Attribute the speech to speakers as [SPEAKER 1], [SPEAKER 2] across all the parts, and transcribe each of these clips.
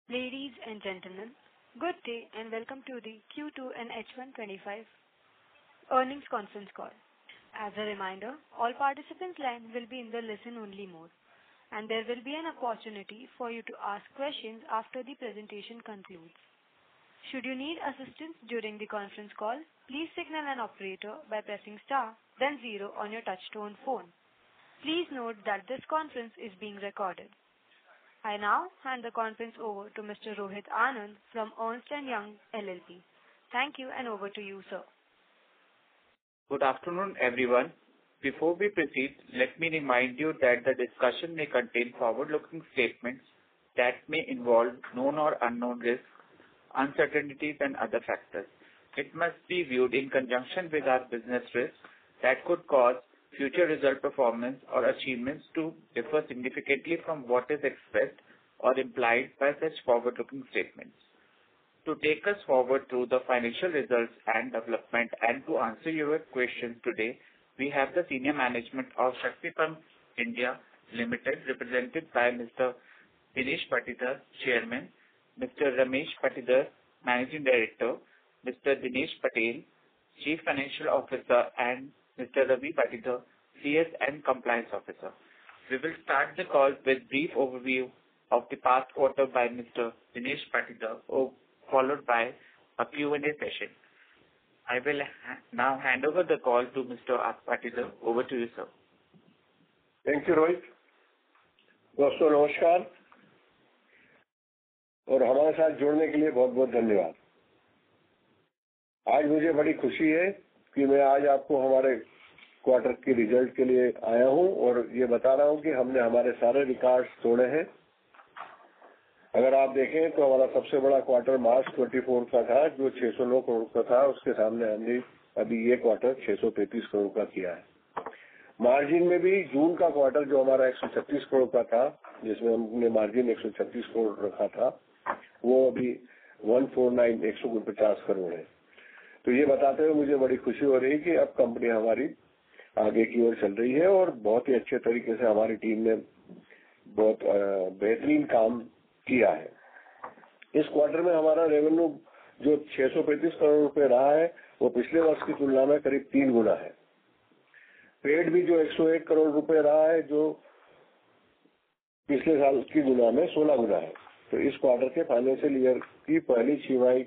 [SPEAKER 1] Ladies and gentlemen, good day and welcome to the Q2 and H1 25 earnings conference call. As a reminder, all participants' line will be in the listen-only mode, and there will be an opportunity for you to ask questions after the presentation concludes. Should you need assistance during the conference call, please signal an operator by pressing star, then 0 on your touch-tone phone. Please note that this conference is being recorded. I now hand the conference over to Mr. Rohit Anand from Ernst & Young LLP. Thank you, and over to you, sir.
[SPEAKER 2] Good afternoon, everyone. Before we proceed, let me remind you that the discussion may contain forward-looking statements that may involve known or unknown risks, uncertainties, and other factors. It must be viewed in conjunction with our business risks that could cause future result performance or achievements to differ significantly from what is expressed or implied by such forward-looking statements. To take us forward through the financial results and development and to answer your questions today, we have the senior management of Shakti Pumps India Limited, represented by Mr. Dinesh Patidar, Chairman, Mr. Ramesh Patidar, Managing Director, Mr. Dinesh Patel, Chief Financial Officer, and Mr. Ravi Patidar, CS and Compliance Officer. We will start the call with brief overview of the past quarter by Mr. Dinesh Patidar, followed by a Q&A session. I will now hand over the call to Mr. Patidar. Over to you, sir.
[SPEAKER 3] Thank you, Rohit. दोस्तों नमस्कार और हमारे साथ जुड़ने के लिए बहुत बहुत धन्यवाद। आज मुझे बड़ी खुशी है कि मैं आज आपको हमारे क्वार्टर के रिजल्ट के लिए आया हूं और ये बता रहा हूं कि हमने हमारे सारे रिकॉर्ड्स तोड़े हैं। अगर आप देखें तो हमारा सबसे बड़ा क्वार्टर मार्च 24 का था जो 609 करोड़ का था, उसके सामने हमने अभी ये क्वार्टर 635 करोड़ का किया है। मार्जिन में भी जून का क्वार्टर जो हमारा 136 करोड़ का था, जिसमें हमने मार्जिन 136 करोड़ रखा था, वो अभी 149 करोड़ है। तो ये बताते हुए मुझे बड़ी खुशी हो रही है कि अब कंपनी हमारी आगे की ओर चल रही है और बहुत ही अच्छे तरीके से हमारी टीम ने बहुत बेहतरीन काम किया है। इस क्वार्टर में हमारा रेवेन्यू जो 635 करोड़ रुपए रहा है वो पिछले वर्ष की तुलना में करीब 3 गुना है। पेड भी जो 101 करोड़ रुपए रहा है जो पिछले साल की तुलना में 16 गुना है। तो इस क्वार्टर के फाइनेंशियल ईयर की पहली छमाही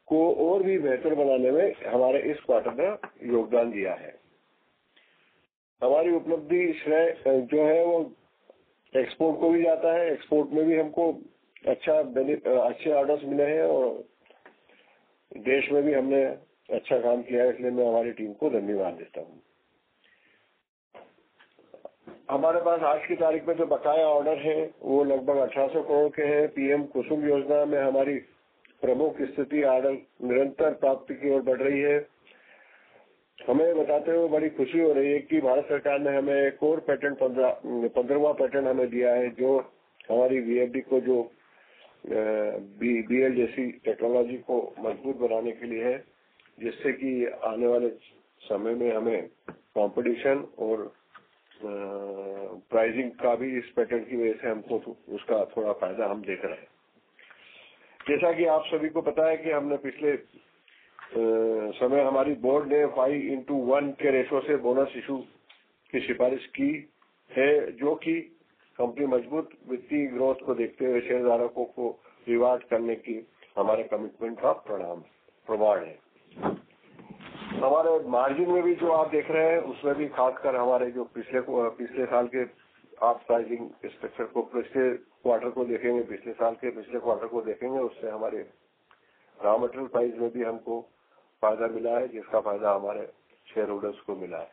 [SPEAKER 3] को और भी बेहतर बनाने में हमारे इस क्वार्टर ने योगदान दिया है। हमारी उपलब्धि श्रेय जो है वो एक्सपोर्ट को भी जाता है। एक्सपोर्ट में भी हमको अच्छे ऑर्डर्स मिले हैं और देश में भी हमने अच्छा काम किया है, इसलिए मैं हमारी टीम को धन्यवाद देता हूँ। हमारे पास आज की तारीख में जो बकाया ऑर्डर है वो लगभग 1800 करोड़ के हैं। पीएम कुसुम योजना में हमारी प्रमुख स्थिति ऑर्डर निरंतर प्राप्ति की ओर बढ़ रही है। हमें बताते हुए बड़ी खुशी हो रही है कि भारत सरकार ने हमें एक और पैटेंट 15वां पैटेंट हमें दिया है जो हमारी वीएफडी को जो बीएल जैसी टेक्नोलॉजी को मजबूत बनाने के लिए है, जिससे कि आने वाले समय में हमें कंपटीशन और प्राइसिंग का भी इस पैटेंट की वजह से हमको उसका थोड़ा फायदा हम देख रहे हैं। जैसा कि आप सभी को पता है कि हमने पिछले समय हमारी बोर्ड ने 5:1 के रेशो से बोनस इशू की सिफारिश की है, जो कि कंपनी मजबूत वित्तीय ग्रोथ को देखते हुए शेयरधारकों को रिवार्ड करने की हमारे कमिटमेंट का प्रमाण है। हमारे मार्जिन में भी जो आप देख रहे हैं उसमें भी खासकर हमारे जो पिछले साल के आप प्राइसिंग स्ट्रक्चर को पिछले क्वार्टर को देखेंगे, पिछले साल के पिछले क्वार्टर को देखेंगे, उससे हमारे रॉ मटेरियल प्राइस में भी हमको फायदा मिला है, जिसका फायदा हमारे शेयर होल्डर्स को मिला है।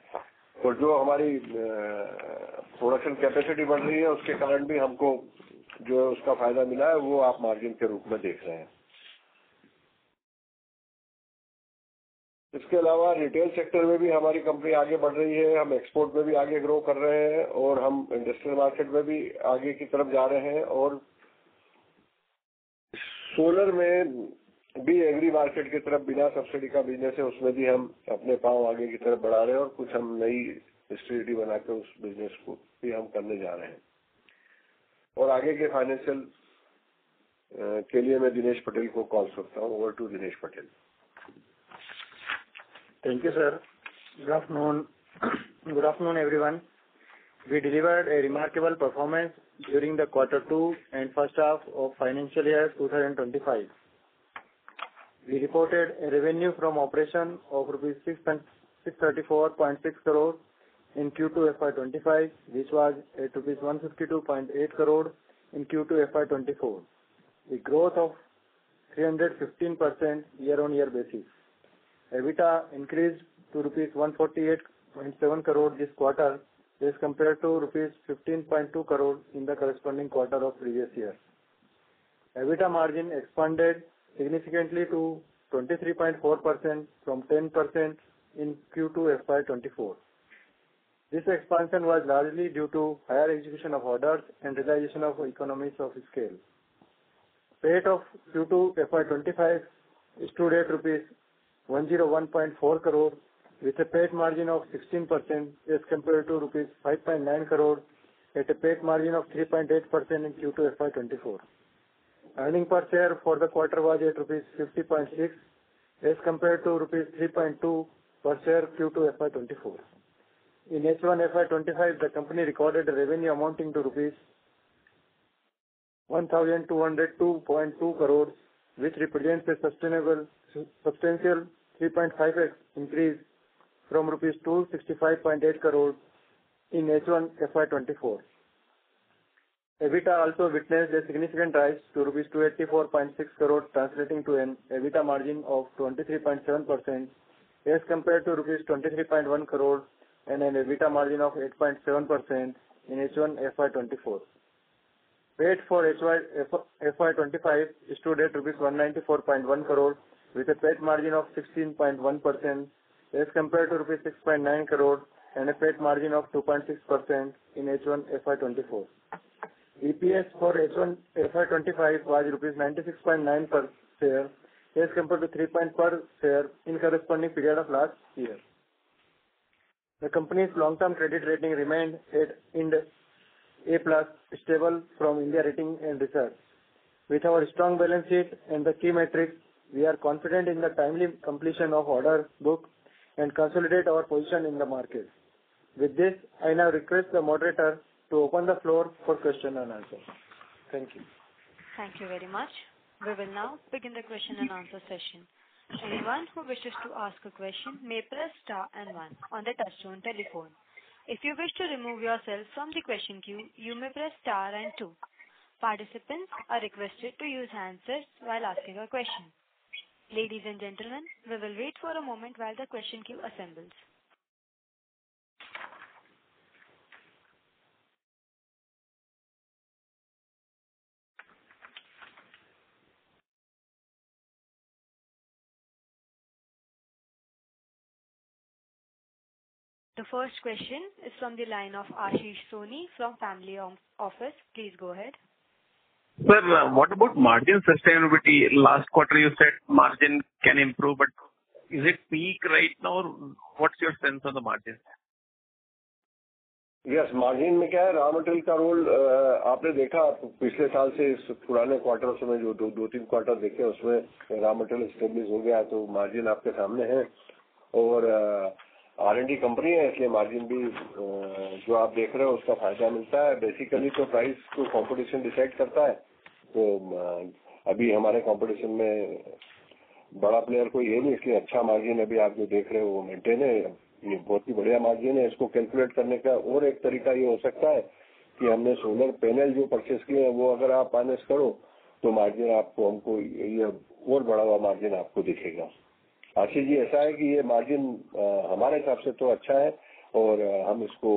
[SPEAKER 3] और जो हमारी प्रोडक्शन कैपेसिटी बढ़ रही है उसके कारण भी हमको जो उसका फायदा मिला है वो आप मार्जिन के रूप में देख रहे हैं। इसके अलावा रिटेल सेक्टर में भी हमारी कंपनी आगे बढ़ रही है। हम एक्सपोर्ट में भी आगे ग्रो कर रहे हैं और हम इंडस्ट्रियल मार्केट में भी आगे की तरफ जा रहे हैं और सोलर में भी एग्री मार्केट की तरफ बिना सब्सिडी का बिजनेस है, उसमें भी हम अपने पांव आगे की तरफ बढ़ा रहे हैं और कुछ हम नई स्ट्रेटजी बनाकर उस बिजनेस को भी हम करने जा रहे हैं। और आगे के फाइनेंशियल के लिए मैं दिनेश पटेल को कॉल करता हूँ. Over to Dinesh Patel.
[SPEAKER 4] Thank you, sir. Good afternoon. Good afternoon, everyone. We delivered a remarkable performance during the Q2 and first half of financial year 2025. We reported a revenue from operation of rupees 634.6 crore in Q2 FY25, which was at rupees 152.8 crore in Q2 FY24, a growth of 315% year-on-year basis. EBITDA increased to rupees 148.7 crore this quarter as compared to rupees 15.2 crore in the corresponding quarter of previous year. EBITDA margin expanded significantly to 23.4% from 10% in Q2 FY24. This expansion was largely due to higher execution of orders and realization of economies of scale. PAT of Q2 FY25 stood at rupees 101.4 crore with a PAT margin of 16% as compared to rupees 5.9 crore at a PAT margin of 3.8% in Q2 FY24. Earning per share for the quarter was at rupees 50.6 as compared to rupees 3.2 per share Q2 FY24. In H1 FY25, the company recorded a revenue amounting to rupees 1,202.2 crores, which represents a substantial 3.5x increase from rupees 265.8 crores in H1 FY24. EBITDA also witnessed a significant rise to rupees 284.6 crores, translating to an EBITDA margin of 23.7% as compared to rupees 23.1 crores and an EBITDA margin of 8.7% in H1 FY24. PAT for FY25 stood at rupees 194.1 crore with a PAT margin of 16.1% as compared to rupees 6.9 crore and a PAT margin of 2.6% in H1 FY24. EPS for H1 FY25 was rupees 96.9 per share as compared to 3 per share in corresponding period of last year. The company's long-term credit rating remained at A+ stable from India Rating and Research. With our strong balance sheet and the key metrics, we are confident in the timely completion of order book and consolidate our position in the market. With this, I now request the moderator to open the floor for question and answer. Thank you.
[SPEAKER 1] Thank you very much. We will now begin the question and answer session. Anyone who wishes to ask a question may press star and 1 on the touchtone telephone. If you wish to remove yourself from the question queue, you may press star and 2. Participants are requested to use handsets while asking a question. Ladies and gentlemen, we will wait for a moment while the question queue assembles. The first question is from the line of Ashish Soni from Family Office. Please go ahead.
[SPEAKER 5] Sir, what about margin sustainability? Last quarter you said margin can improve, but is it peak right now? What's your sense on the margin?
[SPEAKER 3] Yes, margin में क्या है, raw material का role आपने देखा पिछले साल से इस पुराने क्वार्टर में जो दो तीन क्वार्टर देखे उसमें रॉ मटेरियल स्टेबलाइज हो गया तो मार्जिन आपके सामने है और R&D कंपनी है इसलिए मार्जिन भी जो आप देख रहे हो उसका फायदा मिलता है. बेसिकली तो प्राइस को कंपटीशन डिसाइड करता है. तो अभी हमारे कंपटीशन में बड़ा प्लेयर कोई है नहीं इसलिए अच्छा मार्जिन अभी आप जो देख रहे हो वो मेंटेन है. ये बहुत ही बढ़िया मार्जिन है. इसको कैलकुलेट करने का और एक तरीका ये हो सकता है कि हमने सोलर पैनल जो परचेस किए हैं वो अगर आप माइनस करो तो मार्जिन आपको हमको ये और बड़ा हुआ मार्जिन आपको दिखेगा. आशीष जी, ऐसा है कि ये मार्जिन हमारे हिसाब से तो अच्छा है और हम इसको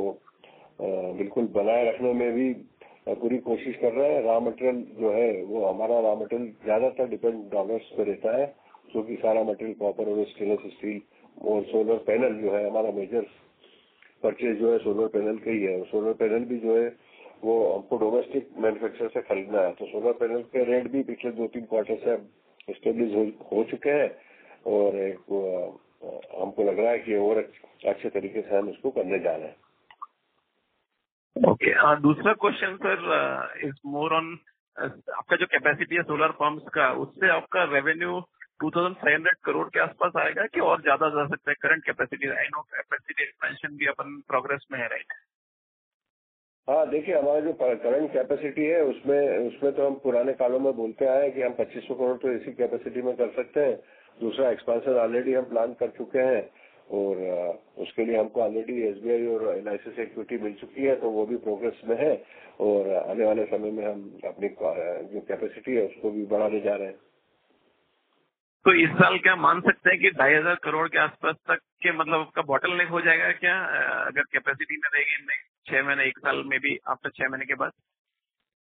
[SPEAKER 3] बिल्कुल बनाए रखने में भी पूरी कोशिश कर रहे हैं. रॉ मटेरियल जो है वो हमारा रॉ मटेरियल ज्यादातर डिपेंड डॉलर्स पे रहता है क्योंकि सारा मटेरियल कॉपर और स्टेनलेस स्टील और सोलर पैनल जो है हमारा मेजर परचेज जो है सोलर पैनल का ही है. सोलर पैनल भी जो है वो हमको डोमेस्टिक मैन्युफैक्चरर से खरीदना है. तो सोलर पैनल के रेट भी पिछले 2-3 क्वार्टर से स्टेबलाइज हो चुके हैं और हमको लग रहा है कि और अच्छे तरीके से हम इसको करने जा रहे हैं.
[SPEAKER 5] ओके, दूसरा question sir is more on आपका जो कैपेसिटी है सोलर पंप्स का, उससे आपका रेवेन्यू 2500 करोड़ के आसपास आएगा कि और ज्यादा जा सकता है? Current capacity, I know capacity expansion भी अपन प्रोग्रेस में है, राइट?
[SPEAKER 3] हाँ, देखिए हमारा जो करंट कैपेसिटी है उसमें तो हम पुराने कालों में बोलते आए हैं कि हम 2500 करोड़ तो इसी कैपेसिटी में कर सकते हैं। दूसरा एक्सपेंशन ऑलरेडी हम प्लान कर चुके हैं और उसके लिए हमको ऑलरेडी एसबीआई और एलआईसी से इक्विटी मिल चुकी है, तो वो भी प्रोग्रेस में है और आने वाले समय में हम अपनी जो कैपेसिटी है उसको भी बढ़ाने जा रहे हैं।
[SPEAKER 5] तो इस साल क्या मान सकते हैं कि 2500 करोड़ के आसपास तक के मतलब आपका बॉटलनेक हो जाएगा क्या, अगर कैपेसिटी में रहेगी 6 महीने 1 साल में भी आफ्टर 6 महीने के बाद?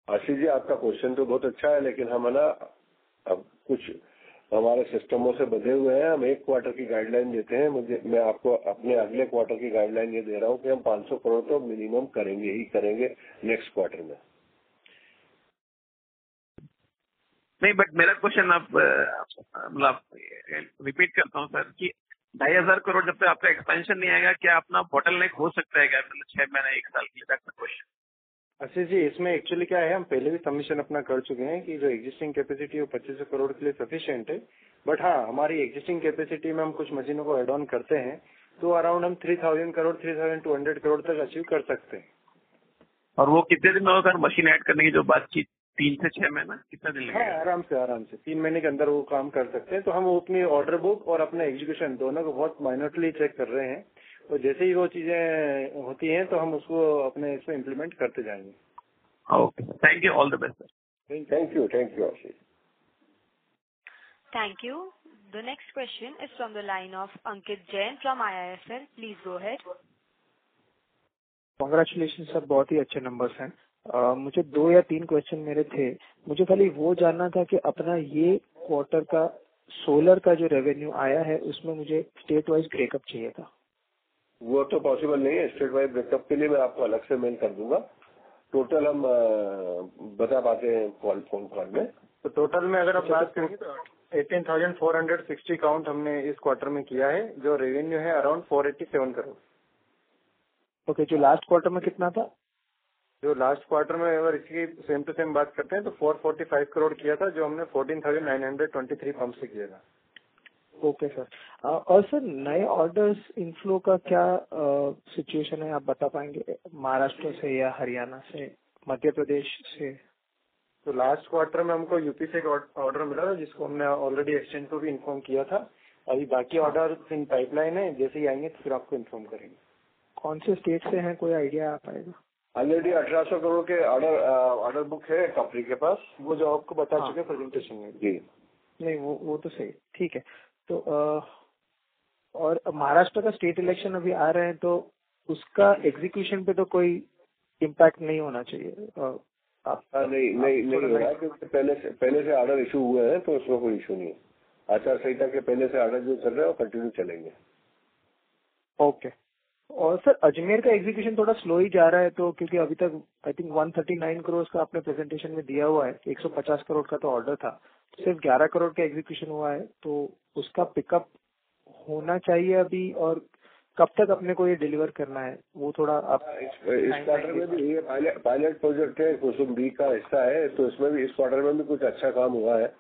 [SPEAKER 3] आशीष जी, आपका क्वेश्चन तो बहुत अच्छा है, लेकिन हम है ना अब कुछ हमारे सिस्टमों से बंधे हुए हैं। हम 1 क्वार्टर की गाइडलाइन देते हैं। मैं आपको अपने अगले क्वार्टर की गाइडलाइन ये दे रहा हूँ कि हम 500 करोड़ तो मिनिमम करेंगे ही करेंगे नेक्स्ट क्वार्टर में।
[SPEAKER 5] नहीं, बट मेरा क्वेश्चन आप मतलब रिपीट करता हूँ सर कि 2500 करोड़ जब तक आपका एक्सपेंशन नहीं आएगा, क्या अपना बॉटलनेक हो सकता है क्या, मतलब 6 महीने 1 साल के लिए? That's the question.
[SPEAKER 4] Ashish ji, इसमें एक्चुअली क्या है, हम पहले भी सबमिशन अपना कर चुके हैं कि जो एग्जिस्टिंग कैपेसिटी है 2500 करोड़ के लिए सफिशिएंट है। बट हाँ, हमारी एग्जिस्टिंग कैपेसिटी में हम कुछ मशीनों को एड ऑन करते हैं तो अराउंड हम 3000 करोड़ 3200 करोड़ तक अचीव कर सकते हैं।
[SPEAKER 5] और वो कितने दिन में होगा मशीन ऐड करने की जो बात की, 3 से 6 महीना, कितना दिन लगेगा?
[SPEAKER 4] हाँ, आराम से 3 महीने के अंदर वो काम कर सकते हैं। तो हम अपनी ऑर्डर बुक और अपना एग्जीक्यूशन दोनों को बहुत माइनरली चेक कर रहे हैं, तो जैसे ही वो चीजें होती हैं तो हम उसको अपने इसमें इम्प्लीमेंट करते जाएंगे।
[SPEAKER 5] Okay, thank you, all the best sir.
[SPEAKER 3] Thank you Ashish.
[SPEAKER 1] Thank you. The next question is from the line of Ankit Jain from IIFL. Please go ahead.
[SPEAKER 6] Congratulation sir, बहुत ही अच्छे नंबर्स हैं। मुझे 2 या 3 question मेरे थे। मुझे खाली वो जानना था कि अपना ये क्वार्टर का सोलर का जो रेवेन्यू आया है उसमें मुझे स्टेट वाइज ब्रेकअप चाहिए था।
[SPEAKER 3] वो तो पॉसिबल नहीं है। स्टेट वाइज ब्रेकअप के लिए मैं आपको अलग से मेल कर दूंगा। टोटल हम बता पाते हैं फोन कॉल में।
[SPEAKER 4] तो टोटल में अगर आप बात करेंगे तो 18,460 काउंट हमने इस क्वार्टर में किया है, जो रेवेन्यू है अराउंड 487 करोड़।
[SPEAKER 6] ओके, जो लास्ट क्वार्टर में कितना था?
[SPEAKER 4] जो लास्ट क्वार्टर में अगर इसकी सेम टू सेम बात करते हैं तो 445 करोड़ किया था, जो हमने 14,923 पंप से किया था।
[SPEAKER 6] ओके सर, और सर नए ऑर्डर्स इनफ्लो का क्या सिचुएशन है, आप बता पाएंगे? महाराष्ट्र से या हरियाणा से, मध्य प्रदेश से?
[SPEAKER 4] तो लास्ट क्वार्टर में हमको यूपी से एक ऑर्डर मिला था, जिसको हमने ऑलरेडी एक्सचेंज को भी इन्फॉर्म किया था। अभी बाकी ऑर्डर इन पाइपलाइन है, जैसे ही आएंगे तो फिर आपको इन्फॉर्म करेंगे।
[SPEAKER 6] कौन से स्टेट से हैं, कोई आइडिया आ पाएगा?
[SPEAKER 3] ऑलरेडी 1800 करोड़ के ऑर्डर बुक है कंपनी के पास,
[SPEAKER 4] वो जो आपको बता चुके प्रेजेंटेशन में।
[SPEAKER 3] जी
[SPEAKER 6] नहीं, वो तो सही, ठीक है। तो और महाराष्ट्र का स्टेट इलेक्शन अभी आ रहे हैं, तो उसका एग्जीक्यूशन पे तो कोई इम्पैक्ट नहीं होना चाहिए?
[SPEAKER 3] नहीं हो रहा है, क्योंकि पहले से ऑर्डर इशू हुए हैं, तो उसमें कोई इशू नहीं है। आचार संहिता के पहले से ऑर्डर जो चल रहे हैं वो कंटिन्यू चलेंगे।
[SPEAKER 6] ओके। और सर अजमेर का एग्जीक्यूशन थोड़ा स्लो ही जा रहा है, तो क्योंकि अभी तक आई थिंक 139 करोड़ का आपने प्रेजेंटेशन में दिया हुआ है, 150 करोड़ का तो ऑर्डर था, सिर्फ 11 करोड़ का एग्जीक्यूशन हुआ है, तो उसका पिकअप होना चाहिए अभी, और कब तक अपने को ये डिलीवर करना है वो थोड़ा आप?
[SPEAKER 3] इस क्वार्टर में भी ये पायलट प्रोजेक्ट है, कुसुम बी का हिस्सा है, तो इसमें भी इस क्वार्टर में भी कुछ अच्छा काम हुआ है,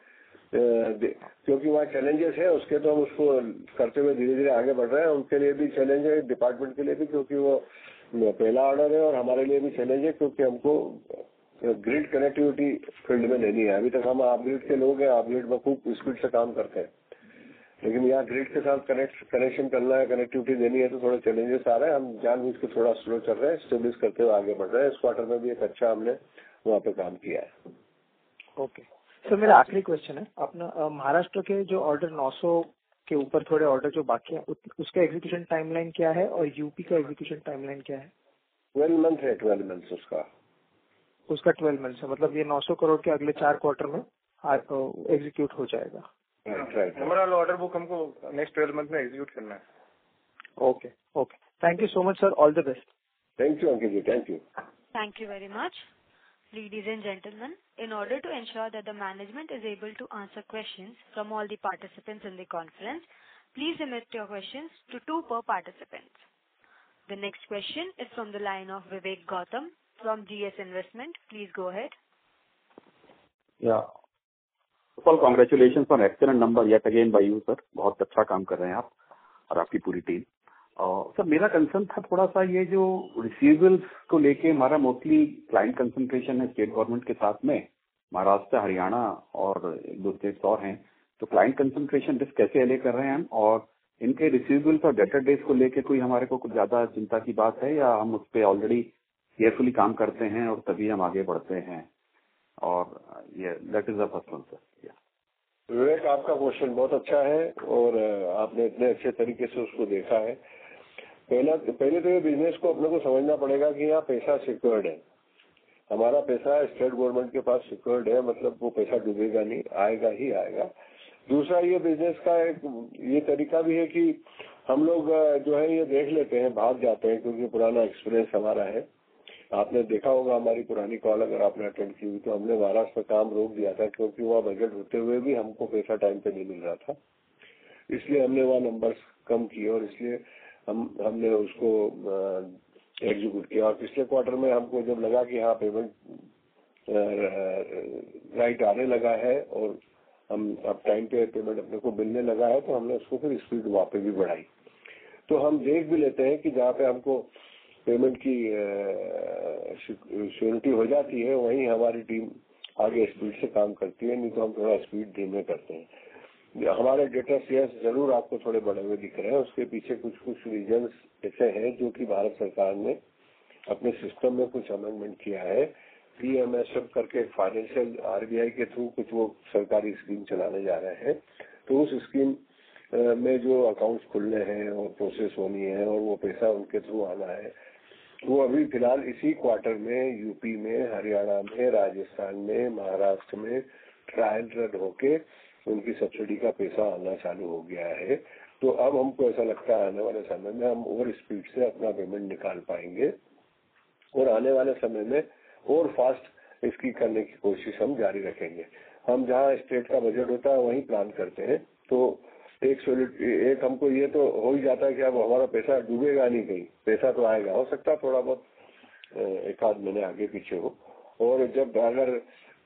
[SPEAKER 3] क्योंकि वहाँ चैलेंजेस है उसके, तो हम उसको करते हुए धीरे धीरे आगे बढ़ रहे हैं। उनके लिए भी चैलेंज है, डिपार्टमेंट के लिए भी, क्योंकि वो पहला ऑर्डर है, और हमारे लिए भी चैलेंज है क्योंकि हमको ग्रिड कनेक्टिविटी फील्ड में लेनी है। अभी तक हम आप ग्रिड के लोग हैं, आप ग्रिड में खूब स्पीड से काम करते हैं, लेकिन यहाँ ग्रिड के साथ कनेक्शन करना है, कनेक्टिविटी देनी है, तो थोड़े चैलेंजेस आ रहे हैं। हम जानबूझ के थोड़ा स्लो चल रहे हैं, स्टेब्लिश करते हुए आगे बढ़ रहे हैं। इस क्वार्टर में भी एक अच्छा हमने वहाँ पे काम किया है।
[SPEAKER 6] ओके सर, मेरा आखिरी क्वेश्चन है, अपना महाराष्ट्र के जो ऑर्डर 900 के ऊपर थोड़े ऑर्डर जो बाकी है, उसका एग्जीक्यूशन टाइमलाइन क्या है, और यूपी का एग्जीक्यूशन टाइमलाइन क्या है?
[SPEAKER 3] 12 मंथ है, 12 मंथ
[SPEAKER 6] उसका 12 मंथ है, मतलब ये 900 करोड़ के अगले 4 क्वार्टर में एग्जीक्यूट हो जाएगा।
[SPEAKER 3] राइट।
[SPEAKER 4] ओवरऑल ऑर्डर बुक हमको नेक्स्ट 12 मंथ में एग्जीक्यूट करना है।
[SPEAKER 6] Okay, thank you so much sir, all the best.
[SPEAKER 3] Thank you Ankit ji, thank you.
[SPEAKER 1] Thank you very much. Ladies and gentlemen, in order to ensure that the management is able to answer questions from all the participants in the conference, please limit your questions to 2 per participant. The next question is from the line of Vivek Gautam from GS Investment. Please go ahead.
[SPEAKER 7] Yeah. First of all, congratulations on excellent number yet again by you, sir. बहुत अच्छा काम कर रहे हैं आप और आपकी पूरी टीम. सर मेरा कंसर्न था थोड़ा सा ये जो रिसीवेबल्स को लेके हमारा मोस्टली क्लाइंट कंसंट्रेशन है स्टेट गवर्नमेंट के साथ में, महाराष्ट्र, हरियाणा और एक दो स्टेट्स और हैं. तो क्लाइंट कंसंट्रेशन रिस्क कैसे एले कर रहे हैं हम, और इनके रिसीवेबल्स और डेटर डेज को लेके कोई हमारे को कुछ ज्यादा चिंता की बात है, या हम उस पर ऑलरेडी केयरफुली काम करते हैं और तभी हम आगे बढ़ते हैं? और ये that is the first one sir.
[SPEAKER 3] Vivek, आपका क्वेश्चन बहुत अच्छा है और आपने इतने अच्छे तरीके से उसको देखा है. पहले तो ये बिजनेस को अपने को समझना पड़ेगा कि यहाँ पैसा सिक्योर्ड है. हमारा पैसा स्टेट गवर्नमेंट के पास सिक्योर्ड है, मतलब वो पैसा डूबेगा नहीं, आएगा ही आएगा. दूसरा, ये बिजनेस का एक ये तरीका भी है कि हम लोग जो है ये देख लेते हैं, भाग जाते हैं, क्योंकि पुराना एक्सपीरियंस हमारा है. आपने देखा होगा हमारी पुरानी कॉल अगर आपने अटेंड की हुई तो हमने महाराष्ट्र में काम रोक दिया था, क्योंकि वहाँ बजट होते हुए भी हमको पैसा टाइम पे नहीं मिल रहा था. इसलिए हमने वहाँ नंबर्स कम किए और इसलिए हमने उसको एग्जीक्यूट किया. और पिछले क्वार्टर में हमको जब लगा कि हाँ पेमेंट राइट आने लगा है और हम अब टाइम पे पेमेंट अपने को मिलने लगा है, तो हमने उसको फिर स्पीड वहाँ पे भी बढ़ाई. तो हम देख भी लेते हैं कि जहाँ पे हमको पेमेंट की श्योरिटी हो जाती है वहीं हमारी टीम आगे स्पीड से काम करती है, नहीं तो हम थोड़ा स्पीड धीमे करते हैं. हमारे डेटा शेयर्स जरूर आपको थोड़े बड़े हुए दिख रहे हैं. उसके पीछे कुछ रीजन्स ऐसे हैं जो कि भारत सरकार ने अपने सिस्टम में कुछ अमेंडमेंट किया है. PMSF करके फाइनेंशियल RBI के थ्रू कुछ वो सरकारी स्कीम चलाने जा रहे हैं. तो उस स्कीम में जो अकाउंट्स खुलने हैं और प्रोसेस होनी है और वो पैसा उनके थ्रू आना है, वो अभी फिलहाल इसी क्वार्टर में यूपी में, हरियाणा में, राजस्थान में, महाराष्ट्र में ट्रायल रन होके उनकी सब्सिडी का पैसा आना चालू हो गया है. तो अब हमको ऐसा लगता है आने वाले समय में हम और स्पीड से अपना पेमेंट निकाल पाएंगे और आने वाले समय में और फास्ट इसकी करने की कोशिश हम जारी रखेंगे. हम जहाँ स्टेट का बजट होता है वहीं प्लान करते हैं. तो एक हमको ये तो हो ही जाता है कि अब हमारा पैसा डूबेगा नहीं, कहीं पैसा तो आएगा. हो सकता है थोड़ा बहुत एक आध महीने आगे पीछे हो. और जब अगर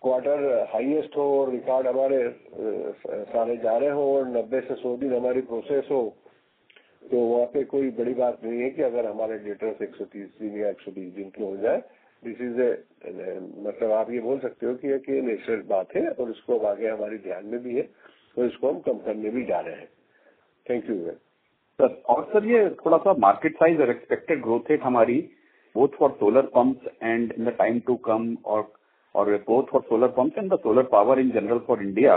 [SPEAKER 3] क्वार्टर हाईएस्ट हो और रिकॉर्ड हमारे सारे जा रहे हो और 90 से 100 दिन हमारी प्रोसेस हो, तो वहाँ पे कोई बड़ी बात नहीं है कि अगर हमारे डेटर्स 130 दिन या 120 दिन के हो जाए. दिस इज मतलब आप ये बोल सकते हो कि एक नेचुरल बात है और इसको अब आगे हमारी ध्यान में भी है और इसको हम कम करने भी जा रहे हैं. Thank you
[SPEAKER 7] sir. और सर ये थोड़ा सा मार्केट साइज और एक्सपेक्टेड ग्रोथ रेट हमारी both for solar pumps and in the time to come और both for solar pumps and the solar power in general for India,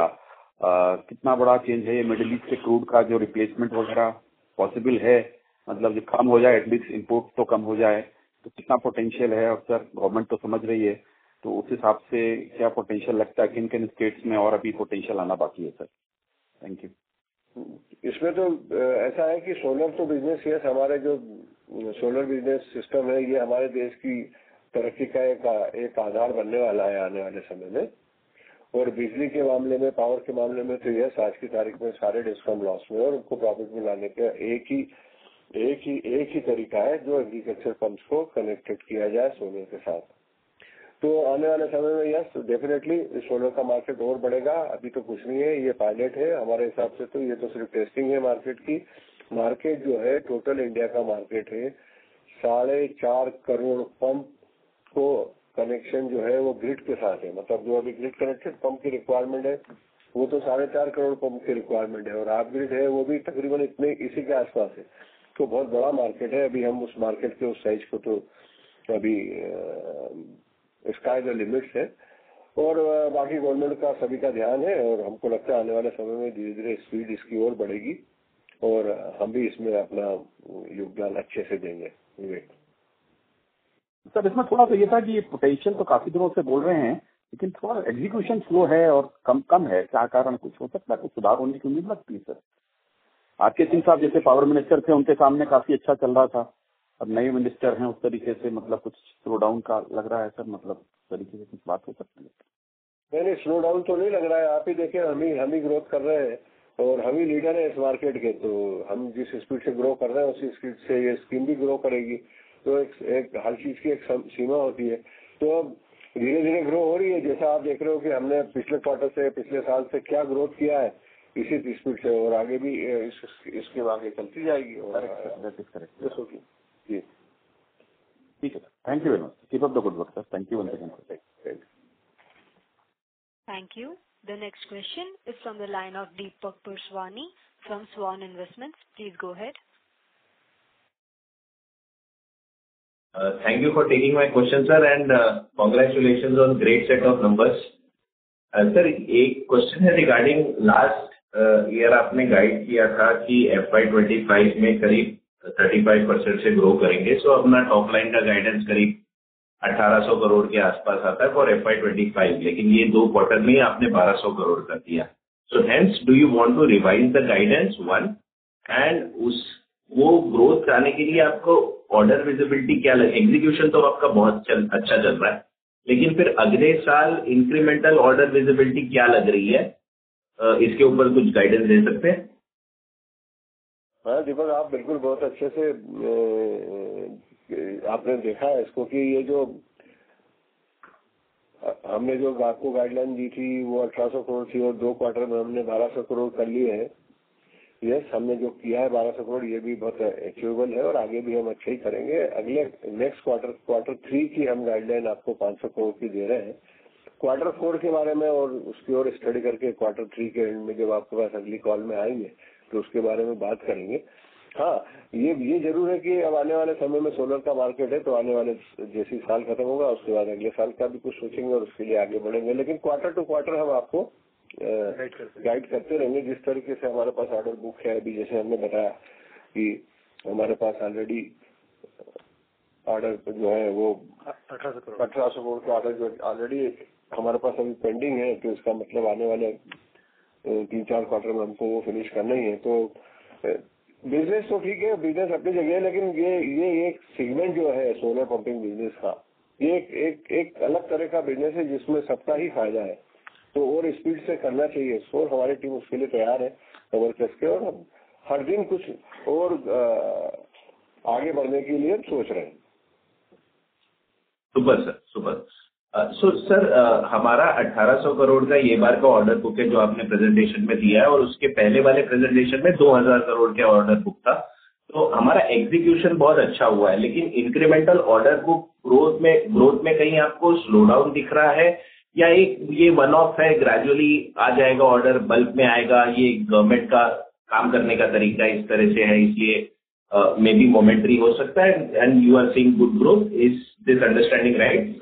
[SPEAKER 7] कितना बड़ा change है? ये मिडिल ईस्ट के क्रूड का जो रिप्लेसमेंट वगैरह पॉसिबल है, मतलब जो कम हो जाए, एटलीस्ट इम्पोर्ट तो कम हो जाए, तो कितना पोटेंशियल है? और सर गवर्नमेंट तो समझ रही है, तो उस हिसाब से क्या पोटेंशियल लगता है? किन किन स्टेट्स में और अभी पोटेंशियल आना बाकी है सर? Thank you.
[SPEAKER 3] इसमें तो ऐसा है कि सोलर तो बिजनेस, यस, हमारे जो सोलर बिजनेस सिस्टम है ये हमारे देश की तरक्की का एक आधार बनने वाला है आने वाले समय में. और बिजली के मामले में, पावर के मामले में तो यस, आज की तारीख में सारे डिस्कॉम लॉस में और उनको प्रॉफिट में लाने का एक ही तरीका है, जो एग्रीकल्चर पंप्स को कनेक्टेड किया जाए सोलर के साथ. तो आने वाले समय में यस डेफिनेटली सोलर का मार्केट और बढ़ेगा. अभी तो कुछ नहीं है, ये पायलट है हमारे हिसाब से. तो ये तो सिर्फ टेस्टिंग है मार्केट की. मार्केट जो है टोटल इंडिया का मार्केट है 4.5 करोड़ पंप को कनेक्शन जो है वो ग्रिड के साथ है. मतलब जो अभी ग्रिड कनेक्टेड पंप की रिक्वायरमेंट है वो तो 4.5 करोड़ पंप की रिक्वायरमेंट है, और आप ग्रिड है वो भी तकरीबन इसी के आसपास है. तो बहुत बड़ा मार्केट है. अभी हम उस मार्केट के उस साइज को तो अभी स्काई द लिमिट्स है. और बाकी गवर्नमेंट का सभी का ध्यान है और हमको लगता है आने वाले समय में धीरे धीरे स्पीड इसकी और बढ़ेगी और हम भी इसमें अपना योगदान अच्छे से देंगे. विवेक
[SPEAKER 7] सर इसमें थोड़ा सा ये था कि ये पोटेंशियल तो काफी दिनों से बोल रहे हैं, लेकिन थोड़ा एग्जीक्यूशन स्लो है और कम है. क्या कारण कुछ हो सकता है? कुछ सुधार होने की उम्मीद लगती है सर? आरके सिंह साहब जैसे पावर मिनिस्टर थे, उनके सामने काफी अच्छा चल रहा था. अब नए मिनिस्टर हैं, उस तरीके से मतलब कुछ स्लो डाउन का लग रहा है सर? मतलब उस तरीके से कुछ बात हो सकती है?
[SPEAKER 3] नहीं, स्लो डाउन तो नहीं लग रहा है. आप ही देखें, हम ही ग्रोथ कर रहे हैं और हम ही लीडर है इस मार्केट के. तो हम जिस स्पीड से ग्रो कर रहे हैं उसी स्पीड से ये स्कीम भी ग्रो करेगी. तो एक हर चीज की एक सीमा होती है। तो अब धीरे धीरे ग्रो हो रही है, जैसा आप देख रहे हो कि हमने पिछले क्वार्टर से पिछले साल से क्या ग्रोथ किया है इसी स्पीड से, और आगे भी इसके आगे चलती जाएगी। और जी
[SPEAKER 7] ठीक है, thank you very much, keep up the good work sir, thank you once again.
[SPEAKER 1] Thank you. The next question is from the line of Deepak Purswani from Swan Investments. Please go ahead.
[SPEAKER 8] Thank you for taking my question, sir, and congratulations on great set of numbers. Sir, एक question है regarding last year आपने guide किया था कि FY25 में करीब 35% से grow करेंगे, सो अपना टॉप लाइन का गाइडेंस करीब 1800 करोड़ के आसपास आता है फॉर FY25, लेकिन ये 2 क्वार्टर में आपने 1200 करोड़ कर दिया। So hence do you want to revise the guidance one, and वो ग्रोथ आने के लिए आपको ऑर्डर विजिबिलिटी क्या लगे? एग्जीक्यूशन तो आपका बहुत अच्छा चल रहा है, लेकिन फिर अगले साल इंक्रीमेंटल ऑर्डर विजिबिलिटी क्या लग रही है, इसके ऊपर कुछ गाइडेंस दे सकते हैं?
[SPEAKER 3] हाँ दीपक, आप बिल्कुल बहुत अच्छे से आपने देखा है इसको कि ये जो हमने जो आपको गाइडलाइन दी थी वो 1800 करोड़ थी और 2 क्वार्टर में हमने 1200 करोड़ कर लिए हैं। यस, हमने जो किया है 1200 करोड़ ये भी बहुत अचीवेबल है और आगे भी हम अच्छा ही करेंगे। अगले नेक्स्ट क्वार्टर 3 की हम गाइडलाइन आपको 500 करोड़ की दे रहे हैं। क्वार्टर 4 के बारे में और उसकी ओर स्टडी करके क्वार्टर 3 के एंड में जब आपके पास अगली कॉल में आएंगे तो उसके बारे में बात करेंगे। हाँ, ये जरूर है कि अब आने वाले समय में सोलर का मार्केट है, तो आने वाले जैसे साल खत्म होगा उसके बाद अगले साल का भी कुछ सोचेंगे और उसके लिए आगे बढ़ेंगे। लेकिन क्वार्टर टू क्वार्टर हम आपको गाइड करते रहेंगे। जिस तरीके से हमारे पास ऑर्डर बुक है, अभी जैसे हमने बताया कि हमारे पास ऑलरेडी ऑर्डर जो है वो 1800 करोड़ का ऑर्डर जो ऑलरेडी हमारे पास अभी पेंडिंग है, तो इसका मतलब आने वाले 3-4 क्वार्टर में हमको वो फिनिश करना ही है। तो बिजनेस तो ठीक है, बिजनेस अपनी जगह है, लेकिन ये एक सेगमेंट जो है सोलर पंपिंग बिजनेस का, ये एक अलग तरह का बिजनेस है जिसमें सबका ही फायदा है। तो और स्पीड से करना चाहिए, और हमारी टीम उसके लिए तैयार है कवर करके, और हम हर दिन कुछ और आगे बढ़ने के लिए सोच रहे हैं।
[SPEAKER 8] Super sir, super. So sir, हमारा 1800 करोड़ का ये बार का ऑर्डर बुक है जो आपने प्रेजेंटेशन में दिया है, और उसके पहले वाले प्रेजेंटेशन में 2000 करोड़ का ऑर्डर बुक था। तो हमारा एग्जीक्यूशन बहुत अच्छा हुआ है, लेकिन इंक्रीमेंटल ऑर्डर बुक ग्रोथ में कहीं आपको स्लो डाउन दिख रहा है, या ये वन ऑफ है, ग्रेजुअली आ जाएगा ऑर्डर, बल्क में आएगा? ये गवर्नमेंट का काम करने का तरीका इस तरह से है, इसलिए मे बी मोमेंटरी हो सकता है, and you are seeing good growth. Is this understanding right?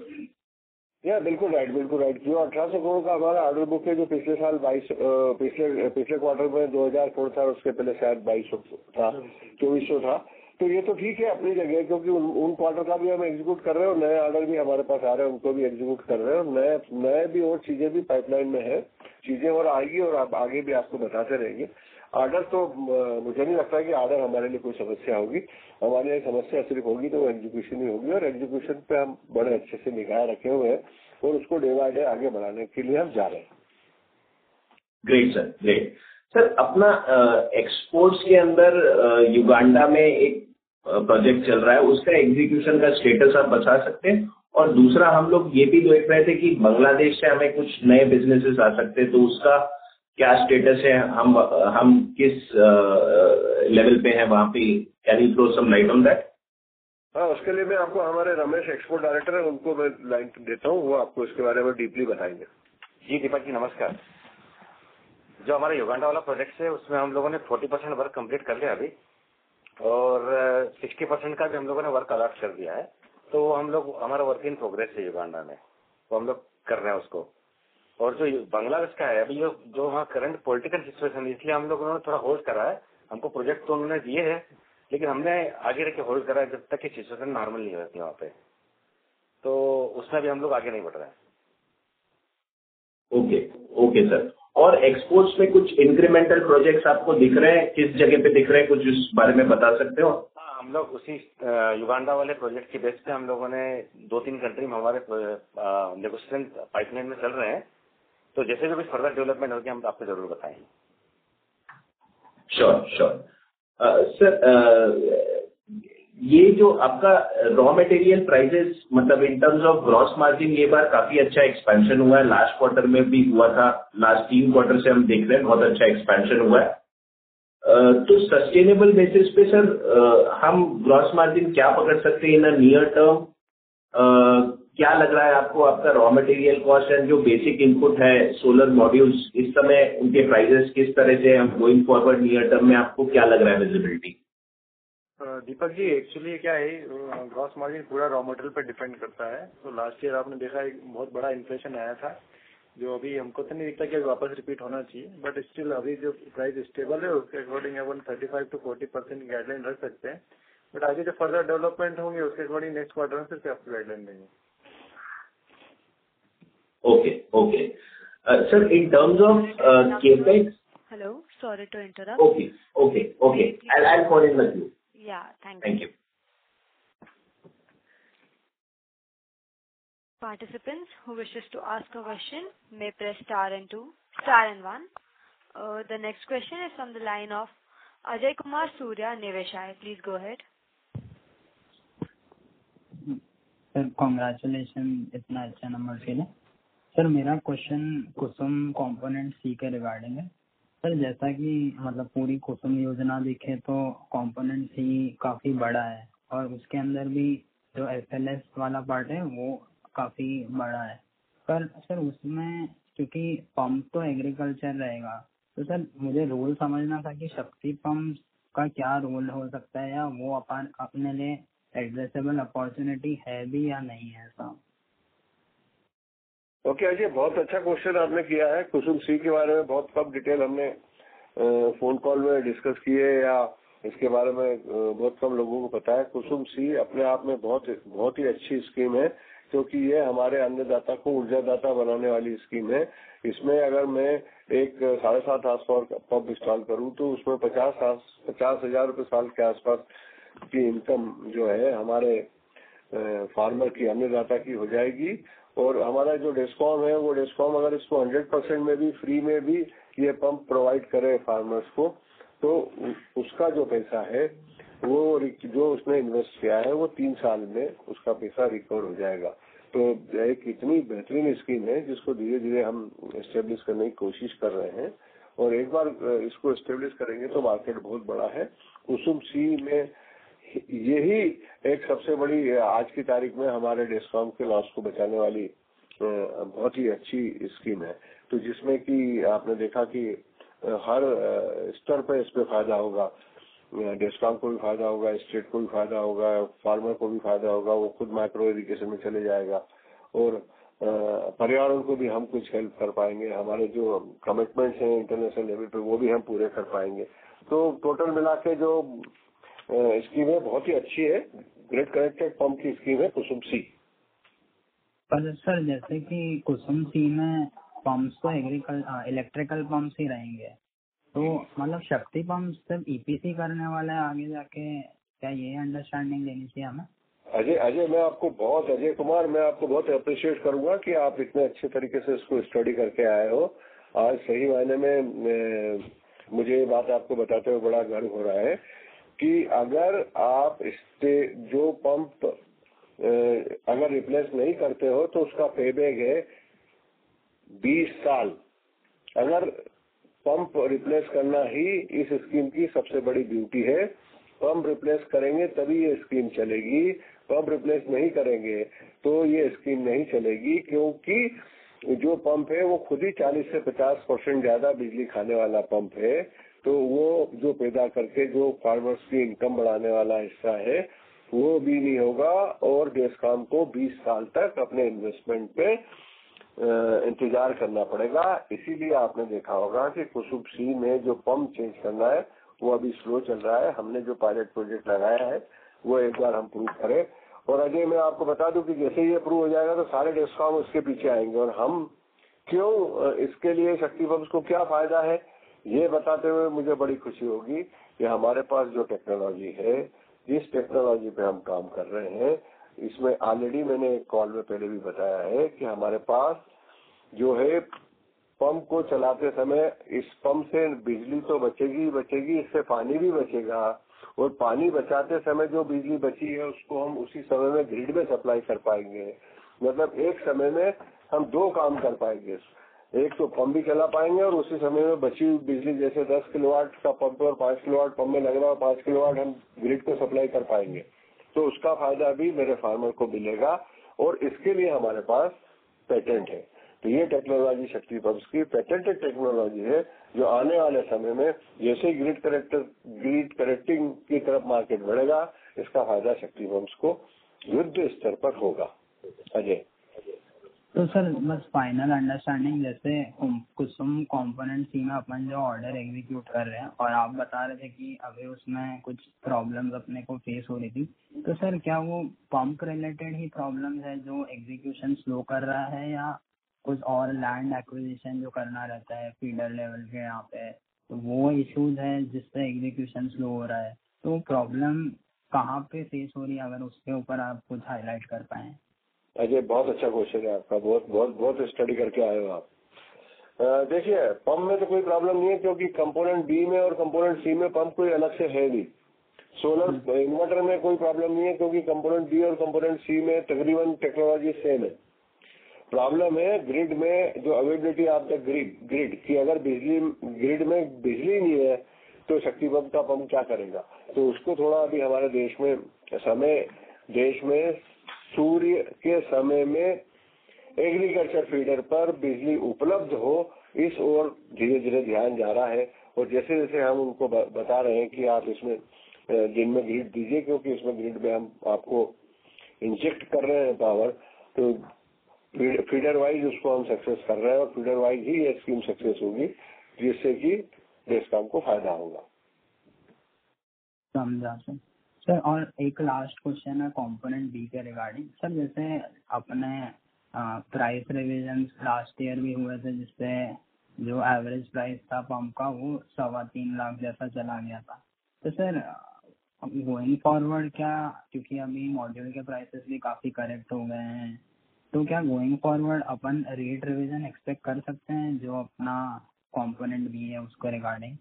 [SPEAKER 3] या बिल्कुल राइट, बिल्कुल राइट। जो 1800 करोड़ का हमारा ऑर्डर बुक है, जो पिछले साल पिछले क्वार्टर में 2000 करोड़ था, उसके पहले शायद 2400 था। तो ये तो ठीक है अपनी जगह, क्योंकि उन क्वार्टर का भी हम एग्जीक्यूट कर रहे हैं और नए ऑर्डर भी हमारे पास आ रहे हैं, उनको भी एग्जीक्यूट कर रहे हैं, और नए भी और चीजें भी पाइपलाइन में है, चीजें और आएगी और आप आगे भी आपको बताते रहेंगे। ऑर्डर तो मुझे नहीं लगता कि ऑर्डर हमारे लिए कोई समस्या होगी। हमारे लिए समस्या सिर्फ होगी तो एग्जीक्यूशन ही होगी, और एग्जीक्यूशन पे हम बड़े अच्छे से निगाह रखे हुए हैं और उसको डे बाय डे आगे बढ़ाने के लिए हम जा रहे हैं।
[SPEAKER 8] Great sir, great sir. अपना एक्सपोर्ट्स के अंदर युगांडा में एक प्रोजेक्ट चल रहा है, उसका एग्जीक्यूशन का स्टेटस आप बता सकते हैं? और दूसरा, हम लोग ये भी देख रहे थे कि बांग्लादेश से हमें कुछ नए बिजनेसेस आ सकते हैं, तो उसका क्या स्टेटस है? हम किस लेवल पे हैं वहाँ पे? Can you throw some light on that?
[SPEAKER 3] हाँ, उसके लिए मैं आपको हमारे रमेश एक्सपोर्ट डायरेक्टर है, उनको मैं लाइन देता हूँ, वो आपको इसके बारे में डीपली बताएंगे।
[SPEAKER 9] जी दीपक जी नमस्कार। जो हमारा युगांडा वाला प्रोजेक्ट है उसमें हम लोगों ने 40% वर्क कंप्लीट कर लिया अभी, और 60% का भी हम लोगों ने वर्क अलॉट कर दिया है। तो हम लोग, हमारा वर्क इन प्रोग्रेस है युगांडा में, तो हम लोग कर रहे हैं उसको। और जो बांग्लादेश का है अभी, जो वहाँ करंट पॉलिटिकल सिचुएशन है, इसलिए हम लोगों ने थोड़ा होल्ड करा है। हमको प्रोजेक्ट तो उन्होंने दिए हैं, लेकिन हमने आगे रख के होल्ड करा है जब तक कि सिचुएशन नॉर्मल नहीं होती वहाँ पे, तो उसमें भी हम लोग आगे नहीं बढ़ रहे हैं।
[SPEAKER 8] Okay sir. और एक्सपोर्ट्स में कुछ इंक्रीमेंटल प्रोजेक्ट्स आपको दिख रहे हैं? किस जगह पे दिख रहे हैं, कुछ उस बारे में बता सकते हो?
[SPEAKER 9] हाँ, हम लोग उसी युगांडा वाले प्रोजेक्ट की बेस पे हम लोगों ने 2-3 कंट्री में हमारे नेगोशिएशन पाइपलाइन में चल रहे हैं, तो जैसे भी कुछ फर्दर डेवलपमेंट होगी हम आपको जरूर बताएंगे।
[SPEAKER 8] Sure sir. ये जो आपका रॉ मटेरियल प्राइसेस मतलब in terms of gross margin ये बार काफी अच्छा एक्सपेंशन हुआ है, लास्ट क्वार्टर में भी हुआ था, लास्ट 3 क्वार्टर से हम देख रहे हैं बहुत अच्छा एक्सपेंशन हुआ है। तो सस्टेनेबल बेसिस पे सर हम ग्रॉस मार्जिन क्या पकड़ सकते हैं इन अ नियर टर्म? क्या लग रहा है आपको आपका रॉ मटेरियल कॉस्ट एंड जो बेसिक इनपुट है सोलर मॉड्यूल्स इस समय उनके प्राइसेस किस तरह से हम गोइंग फॉरवर्ड नियर टर्म में आपको क्या लग रहा है विजिबिलिटी?
[SPEAKER 4] दीपक जी, एक्चुअली क्या है, ग्रॉस मार्जिन पूरा रॉ मटेरियल पर डिपेंड करता है। तो लास्ट ईयर आपने देखा एक बहुत बड़ा इन्फ्लेशन आया था, जो अभी हमको तो नहीं दिखता कि वापस रिपीट होना चाहिए, बट स्टिल अभी जो प्राइस स्टेबल है उसके अकॉर्डिंग अपन 35 to 40% गाइडलाइन रख सकते हैं। बट आगे जो फर्दर डेवलपमेंट होंगे उसके अकॉर्डिंग नेक्स्ट क्वार्टर में फिर से आपको गाइडलाइन देंगे।
[SPEAKER 8] Okay sir, in terms of capex.
[SPEAKER 1] Hello, sorry to interrupt.
[SPEAKER 8] Okay. I'll call in with you.
[SPEAKER 1] Yeah, thank you. Participants who wishes to ask a question may press star and 1. The next question is from the line of Ajay Kumar Surya Niveshai. Please go ahead.
[SPEAKER 10] Sir congratulation इतना अच्छा number के लिए। Sir मेरा question कुसुम component C के regarding है। Sir जैसा कि मतलब पूरी कुसुम योजना देखे तो कंपोनेंट सी काफ़ी बड़ा है और उसके अंदर भी जो FLS वाला पार्ट है वो काफ़ी बड़ा है, पर सर उसमें क्योंकि पंप तो एग्रीकल्चर रहेगा, तो सर मुझे रोल समझना था कि शक्ति पंप का क्या रोल हो सकता है या वो अपने लिए एड्रेसेबल अपॉर्चुनिटी है भी या नहीं है ऐसा।
[SPEAKER 3] ओके अजय, बहुत अच्छा क्वेश्चन आपने किया है। कुसुम सी के बारे में बहुत कम डिटेल हमने फोन कॉल में डिस्कस किए या इसके बारे में बहुत कम लोगों को पता है। कुसुम सी अपने आप में बहुत ही अच्छी स्कीम है, क्योंकि ये हमारे अन्नदाता को ऊर्जादाता बनाने वाली स्कीम है। इसमें अगर मैं एक 7.5 हार्स पावर पंप इंस्टॉल करूं तो उसमें 50,000 रुपये साल के आसपास की इनकम जो है हमारे फार्मर की, अन्नदाता की हो जाएगी। और हमारा जो डिस्कॉम है वो डिस्कॉम अगर इसको 100% में भी फ्री में भी ये पंप प्रोवाइड करे फार्मर्स को, तो उसका जो पैसा है वो जो उसने इन्वेस्ट किया है वो 3 साल में उसका पैसा रिकवर हो जाएगा। तो एक इतनी बेहतरीन स्कीम है जिसको धीरे धीरे हम एस्टेब्लिश करने की कोशिश कर रहे हैं, और एक बार इसको एस्टेब्लिश करेंगे तो मार्केट बहुत बड़ा है। कुसुम सी में यही एक सबसे बड़ी आज की तारीख में हमारे डिस्कॉम के लॉस को बचाने वाली बहुत ही अच्छी स्कीम है। तो जिसमें कि आपने देखा कि हर स्तर पर इस पे फायदा होगा, डिस्कॉम को भी फायदा होगा, स्टेट को भी फायदा होगा, फार्मर को भी फायदा होगा, वो खुद माइक्रो इरिगेशन में चले जाएगा, और पर्यावरण को भी हम कुछ हेल्प कर पाएंगे। हमारे जो कमिटमेंट्स हैं इंटरनेशनल लेवल पे वो भी हम पूरे कर पाएंगे। तो टोटल मिला के जो स्कीम है बहुत ही अच्छी है, ग्रिड कनेक्टेड पंप की स्कीम है कुसुम सी।
[SPEAKER 10] पर सर जैसे कि कुसुम सी में पंप्स तो इलेक्ट्रिकल पंप्स ही रहेंगे, तो मतलब शक्ति पंप सिर्फ EPC करने वाला है आगे जाके, क्या ये अंडरस्टैंडिंग लेनी चाहिए हमें?
[SPEAKER 3] अजय कुमार, मैं आपको बहुत अप्रिशिएट करूंगा कि आप इतने अच्छे तरीके से इसको स्टडी करके आए हो। आज सही मायने में मुझे ये बात आपको बताते हुए बड़ा गर्व हो रहा है कि अगर आप इससे जो पंप अगर रिप्लेस नहीं करते हो तो उसका पेबैक है 20 साल। अगर पंप रिप्लेस करना ही इस स्कीम की सबसे बड़ी ब्यूटी है। पंप रिप्लेस करेंगे तभी ये स्कीम चलेगी, पंप रिप्लेस नहीं करेंगे तो ये स्कीम नहीं चलेगी, क्योंकि जो पंप है वो खुद ही 40 से 50% ज्यादा बिजली खाने वाला पंप है। तो वो जो पैदा करके जो फार्मर्स की इनकम बढ़ाने वाला हिस्सा है वो भी नहीं होगा, और डिस्कॉम को 20 साल तक अपने इन्वेस्टमेंट पे इंतजार करना पड़ेगा। इसीलिए आपने देखा होगा कि कुसुम सी में जो पंप चेंज करना है वो अभी स्लो चल रहा है। हमने जो पायलट प्रोजेक्ट लगाया है वो एक बार हम प्रूव करें। और अजय, मैं आपको बता दूं कि जैसे ही ये प्रूव हो जाएगा तो सारे डिस्कॉम उसके पीछे आएंगे, और हम क्यों इसके लिए शक्ति पंप्स को क्या फायदा है ये बताते हुए मुझे बड़ी खुशी होगी कि हमारे पास जो टेक्नोलॉजी है, जिस टेक्नोलॉजी पे हम काम कर रहे हैं, इसमें ऑलरेडी मैंने एक कॉल में पहले भी बताया है कि हमारे पास जो है पंप को चलाते समय इस पंप से बिजली तो बचेगी, इससे पानी भी बचेगा, और पानी बचाते समय जो बिजली बची है उसको हम उसी समय में ग्रिड में सप्लाई कर पाएंगे। मतलब एक समय में हम 2 काम कर पाएंगे, एक तो पंप भी चला पाएंगे और उसी समय में बची हुई बिजली, जैसे 10 किलोवाट का पंप और 5 किलोवाट पंप में लग रहा है, 5 किलोवाट हम ग्रिड को सप्लाई कर पाएंगे। तो उसका फायदा भी मेरे फार्मर को मिलेगा और इसके लिए हमारे पास पेटेंट है। तो ये टेक्नोलॉजी शक्ति पंप्स की पेटेंटेड टेक्नोलॉजी है, जो आने वाले समय में जैसे ग्रिड कनेक्टिंग की तरफ मार्केट बढ़ेगा, इसका फायदा शक्ति पंप्स को युद्ध स्तर पर होगा। अजय,
[SPEAKER 10] तो सर बस फाइनल अंडरस्टैंडिंग, जैसे कुसुम कंपोनेंट सी में अपन जो ऑर्डर एग्जीक्यूट कर रहे हैं और आप बता रहे थे कि अभी उसमें कुछ प्रॉब्लम्स अपने को फेस हो रही थी, तो सर क्या वो पंप रिलेटेड ही प्रॉब्लम्स है जो एग्जीक्यूशन स्लो कर रहा है, या कुछ और लैंड एक्विजिशन जो करना रहता है फीडर लेवल के यहाँ पे, तो वो इश्यूज है जिससे एग्जीक्यूशन स्लो हो रहा है? तो प्रॉब्लम कहाँ पे फेस हो रही है, अगर उसके ऊपर आप कुछ हाईलाइट कर पाए।
[SPEAKER 3] अजय बहुत अच्छा क्वेश्चन है आपका, बहुत स्टडी करके आए हो आप। देखिए, पंप में तो कोई प्रॉब्लम नहीं है, क्योंकि कंपोनेंट बी में और कंपोनेंट सी में पंप कोई अलग से है नहीं। सोलर इन्वर्टर में कोई प्रॉब्लम नहीं है, क्योंकि कंपोनेंट बी और कंपोनेंट सी में तकरीबन टेक्नोलॉजी सेम है। प्रॉब्लम है ग्रिड में, जो अवेलेबिलिटी ऑफ द ग्रिड की, अगर ग्रिड में बिजली नहीं है तो शक्ति पंप का पंप क्या करेगा। तो उसको थोड़ा अभी हमारे देश में सूर्य के समय में एग्रीकल्चर फीडर पर बिजली उपलब्ध हो, इस ओर धीरे धीरे ध्यान जा रहा है। और जैसे जैसे हम उनको बता रहे हैं कि आप इसमें दिन में ग्रिड दीजिए, क्योंकि इसमें ग्रिड में हम आपको इंजेक्ट कर रहे हैं पावर, तो फीडर वाइज उसको हम सक्सेस कर रहे हैं और फीडर वाइज ही ये स्कीम सक्सेस होगी, जिससे कि देशकाम को फायदा होगा।
[SPEAKER 10] समझा सर। और एक लास्ट क्वेश्चन है कंपोनेंट बी के रिगार्डिंग। सर जैसे अपने प्राइस रिविजन लास्ट ईयर भी हुए थे, जिससे जो एवरेज प्राइस था पंप का वो 3.25 लाख जैसा चला गया था। तो सर गोइंग फॉरवर्ड क्या, क्योंकि अभी मॉड्यूल के प्राइसेस भी काफी करेक्ट हो गए हैं, तो क्या गोइंग फॉरवर्ड अपन रेट रिवीजन एक्सपेक्ट कर सकते हैं जो अपना कंपोनेंट भी है उसको रिगार्डिंग?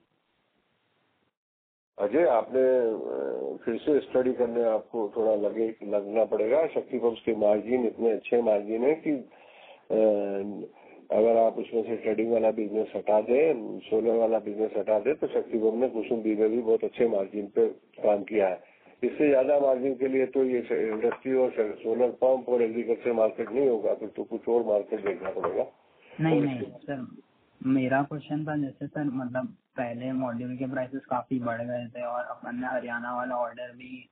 [SPEAKER 3] अजय, आपने फिर से स्टडी करने आपको थोड़ा लगना पड़ेगा। शक्ति पंप्स के मार्जिन इतने अच्छे मार्जिन है कि अगर आप उसमें से ट्रेडिंग वाला बिजनेस हटा दें, सोलर वाला बिजनेस हटा दें, तो शक्ति पंप ने कुसुम बी में भी बहुत अच्छे मार्जिन पे काम किया है। इससे ज्यादा मार्जिन के लिए तो ये इंडस्ट्री और सोलर पंप और एग्रीकल्चर मार्केट नहीं होगा, फिर तो कुछ और मार्केट देखना पड़ेगा।
[SPEAKER 10] नहीं सर, मेरा क्वेश्चन था जैसे सर मतलब पहले मॉड्यूल के प्राइसेस काफी बढ़ गए थे और अपन ने हरियाणा वाला ऑर्डर भी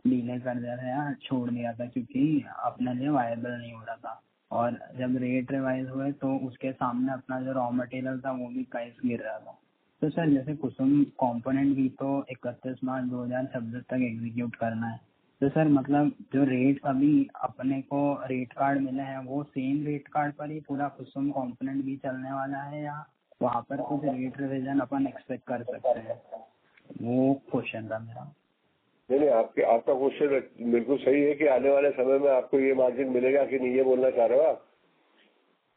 [SPEAKER 10] डिले कर दिया था या छोड़ दिया था, क्योंकि अपने लिए वायबल नहीं हो रहा था। और जब रेट रिवाइज हुए तो उसके सामने अपना जो रॉ मटेरियल था वो भी प्राइस गिर रहा था। तो सर जैसे कुसुम कंपोनेंट भी तो 31 मार्च 2026 तक एग्जीक्यूट करना है, तो सर मतलब जो रेट अभी अपने को रेट कार्ड मिले हैं वो सेम रेट कार्ड पर ही पूरा कुसुम कंपोनेंट भी चलने वाला है, या वहाँ पर कुछ रेट रिविजन अपन एक्सपेक्ट कर सकते हैं? वो क्वेश्चन था मेरा।
[SPEAKER 3] नहीं, आपका क्वेश्चन बिल्कुल सही है कि आने वाले समय में आपको ये मार्जिन मिलेगा कि नहीं, ये बोलना चाह रहे हो आप?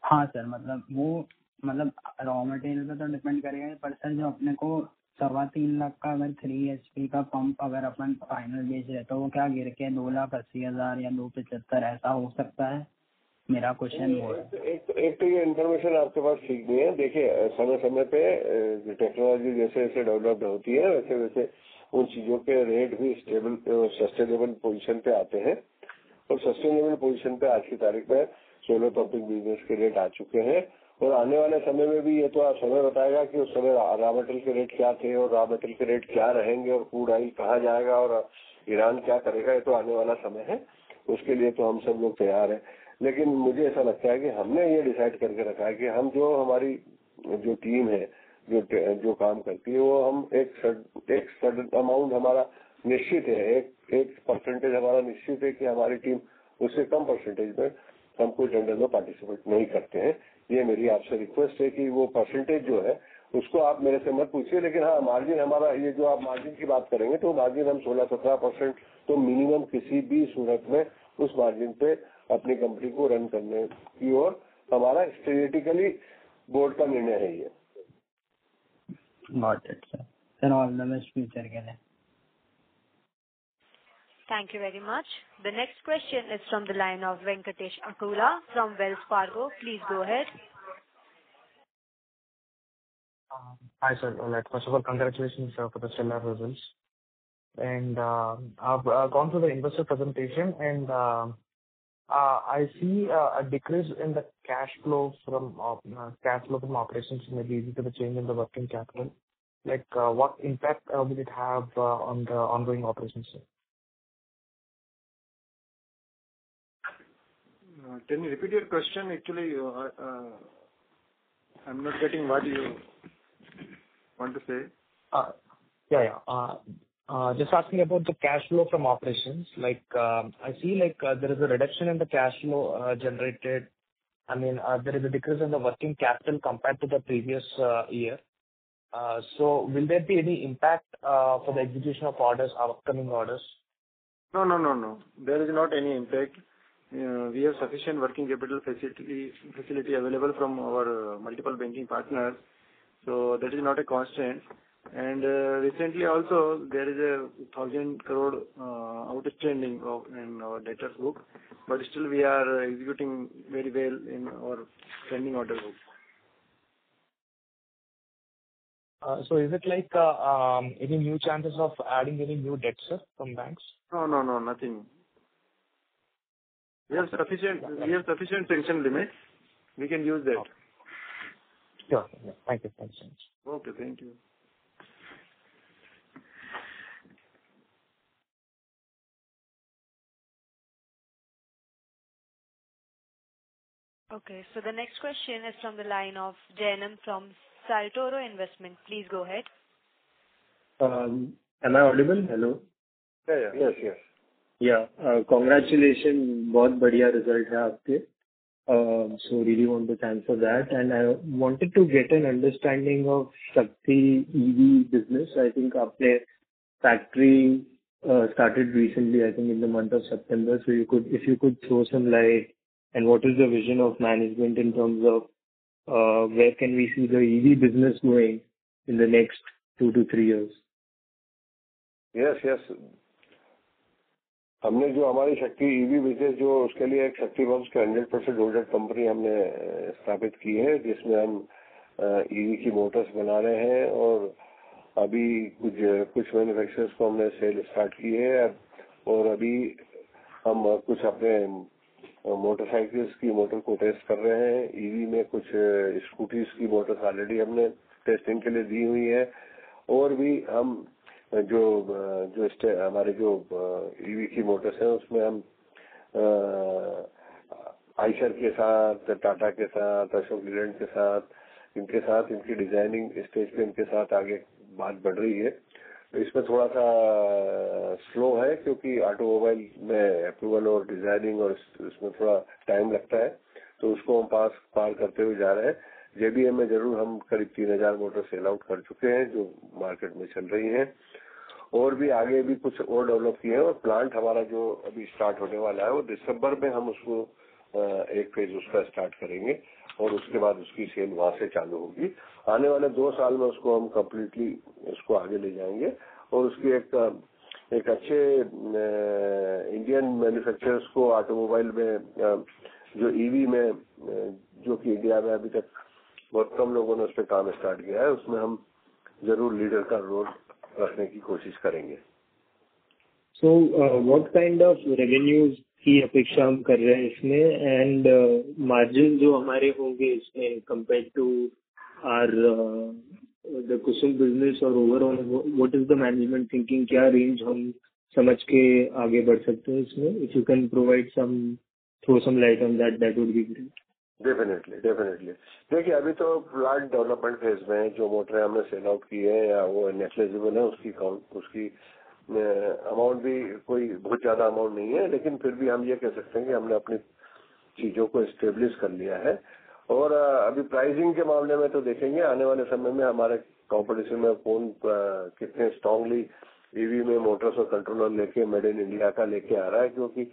[SPEAKER 10] हाँ सर, मतलब वो रॉ मटेरियल पे तो डिपेंड करेगा, पर सर जो अपने को 3.25 लाख का अगर 3 HP का पंप अगर अपन फाइनल बेच रहे तो वो क्या गिर के 2,80,000 या 2,75 ऐसा हो सकता है? मेरा क्वेश्चन वो है।
[SPEAKER 3] एक तो ये इन्फॉर्मेशन आपके पास ठीक नहीं है। देखिए, समय समय पे टेक्नोलॉजी जैसे जैसे डेवलप्ड होती है वैसे वैसे उन चीजों के रेट भी स्टेबल सस्टेनेबल पोजीशन पे आते हैं, और सस्टेनेबल पोजीशन पे आज की तारीख में सोलर पंपिंग बिजनेस के रेट आ चुके हैं। और आने वाले समय में भी ये तो आप समय बताएगा कि उस समय रॉ मटेरियल के रेट क्या थे और रॉ मटेरियल के रेट क्या रहेंगे और क्रूड ऑयल कहाँ जाएगा और ईरान क्या करेगा, ये तो आने वाला समय है। उसके लिए तो हम सब लोग तैयार हैं। लेकिन मुझे ऐसा लगता है कि हमने ये डिसाइड करके रखा है कि हम जो हमारी जो टीम है जो काम करती है वो हम एक सर्टेन अमाउंट हमारा निश्चित है, एक परसेंटेज हमारा निश्चित है कि हमारी टीम उससे कम परसेंटेज में हम कोई टेंडर में पार्टिसिपेट नहीं करते हैं। ये मेरी आपसे रिक्वेस्ट है कि वो परसेंटेज जो है उसको आप मेरे से मत पूछिए, लेकिन हाँ मार्जिन हमारा, ये जो आप मार्जिन की बात करेंगे तो मार्जिन हम 16-17% तो मिनिमम किसी भी सूरत में उस मार्जिन पे अपनी कंपनी को रन करने की ओर हमारा स्ट्रेटेजिकली बोर्ड का निर्णय है ये।
[SPEAKER 10] Got it sir. All the best future के लिए।
[SPEAKER 1] Thank you very much. The next question is from the line of Venkatesh Akula from Wells Fargo. Please go ahead.
[SPEAKER 11] Hi, sir. First of all, congratulations for the stellar results. And I've gone through the investor presentation, and I see a decrease in the cash flow from operations, maybe due to the change in the working capital. What impact will it have on the ongoing operations, sir?
[SPEAKER 4] Can you repeat your question? Actually, I'm not getting what you want to say.
[SPEAKER 11] Just asking about the cash flow from operations. I see there is a reduction in the cash flow generated. I mean, there is a decrease in the working capital compared to the previous year. So will there be any impact for the execution of orders, upcoming orders?
[SPEAKER 4] No. There is not any impact. We have sufficient working capital facility available from our multiple banking partners. So that is not a constant. And recently also there is a 1,000 crore outstanding in our debtors book, but still we are executing very well in our pending order book.
[SPEAKER 11] So is it any new chances of adding any new debts, sir, from banks?
[SPEAKER 4] No, nothing. We have sufficient sanction limit. We can use that.
[SPEAKER 11] Sure. Yeah. Thank you. Thanks so much.
[SPEAKER 4] Okay, thank you.
[SPEAKER 1] Okay, so the next question is from the line of Jainam from Saltoro Investment. Please go ahead.
[SPEAKER 12] Am I audible? Hello.
[SPEAKER 3] Yes.
[SPEAKER 12] Yeah. Congratulations. बहुत बढ़िया result है आपके. So really want to thank for that. And I wanted to get an understanding of Shakti EV business. I think आपने factory started recently, I think in the month of September. So if you could throw some light, and what is the vision of management in terms of where can we see the EV business going in the next 2 to 3 years?
[SPEAKER 3] Yes. हमने जो हमारी शक्ति EV business जो उसके लिए एक शक्ति pumps के 100% ओल्डर कंपनी हमने स्थापित की है, जिसमें हम ईवी की मोटर्स बना रहे हैं और अभी कुछ मैन्युफैक्चरर्स को हमने सेल स्टार्ट की है और अभी हम कुछ अपने मोटरसाइकिल्स की मोटर को टेस्ट कर रहे हैं. ईवी में कुछ स्कूटीज की मोटर्स ऑलरेडी हमने टेस्टिंग के लिए दी हुई है और भी हम जो हमारे जो ईवी की मोटर्स हैं उसमें हम आइशर के साथ, टाटा के साथ, अशोक लीलैंड के साथ इनकी डिजाइनिंग स्टेज पे इनके साथ आगे बात बढ़ रही है. तो इसमें थोड़ा सा स्लो है क्योंकि ऑटोमोबाइल में अप्रूवल और डिजाइनिंग और इसमें थोड़ा टाइम लगता है, तो उसको हम पार करते हुए जा रहे हैं. जेबीएम में जरूर हम करीब 3000 मोटर सेल आउट कर चुके हैं जो मार्केट में चल रही हैं और भी आगे भी कुछ और डेवलप किए हैं और प्लांट हमारा जो अभी स्टार्ट होने वाला है वो दिसंबर में हम उसको एक फेज उसका स्टार्ट करेंगे और उसके बाद उसकी सेल वहां से चालू होगी. आने वाले 2 साल में उसको हम कम्प्लीटली उसको आगे ले जाएंगे और उसकी एक अच्छे इंडियन मैन्युफैक्चरर्स को ऑटोमोबाइल में जो ईवी में जो कि इंडिया में अभी तक बहुत कम लोगों ने उस पर काम स्टार्ट किया है, उसमें हम जरूर लीडर का रोल रखने की कोशिश करेंगे.
[SPEAKER 12] So what kind of revenues की अपेक्षा हम कर रहे हैं इसमें एंड मार्जिन जो हमारे होंगे इसमें compared to our the Kusum business और overall what is the management thinking, क्या रेंज हम समझ के आगे बढ़ सकते हैं इसमें? If you can provide throw some light on that would be great.
[SPEAKER 3] Definitely. देखिए अभी तो प्लांट डेवलपमेंट फेज में जो मोटरें हमने सेल आउट की है या वो नेग्लिजिबल है, उसकी अमाउंट भी कोई बहुत ज्यादा अमाउंट नहीं है, लेकिन फिर भी हम ये कह सकते हैं कि हमने अपनी चीजों को एस्टेब्लिश कर लिया है. और अभी प्राइसिंग के मामले में तो देखेंगे आने वाले समय में हमारे कॉम्पिटिशन में कौन कितने स्ट्रांगली ईवी में मोटर्स और कंट्रोलर लेके मेड इन इंडिया का लेके आ रहा है, क्योंकि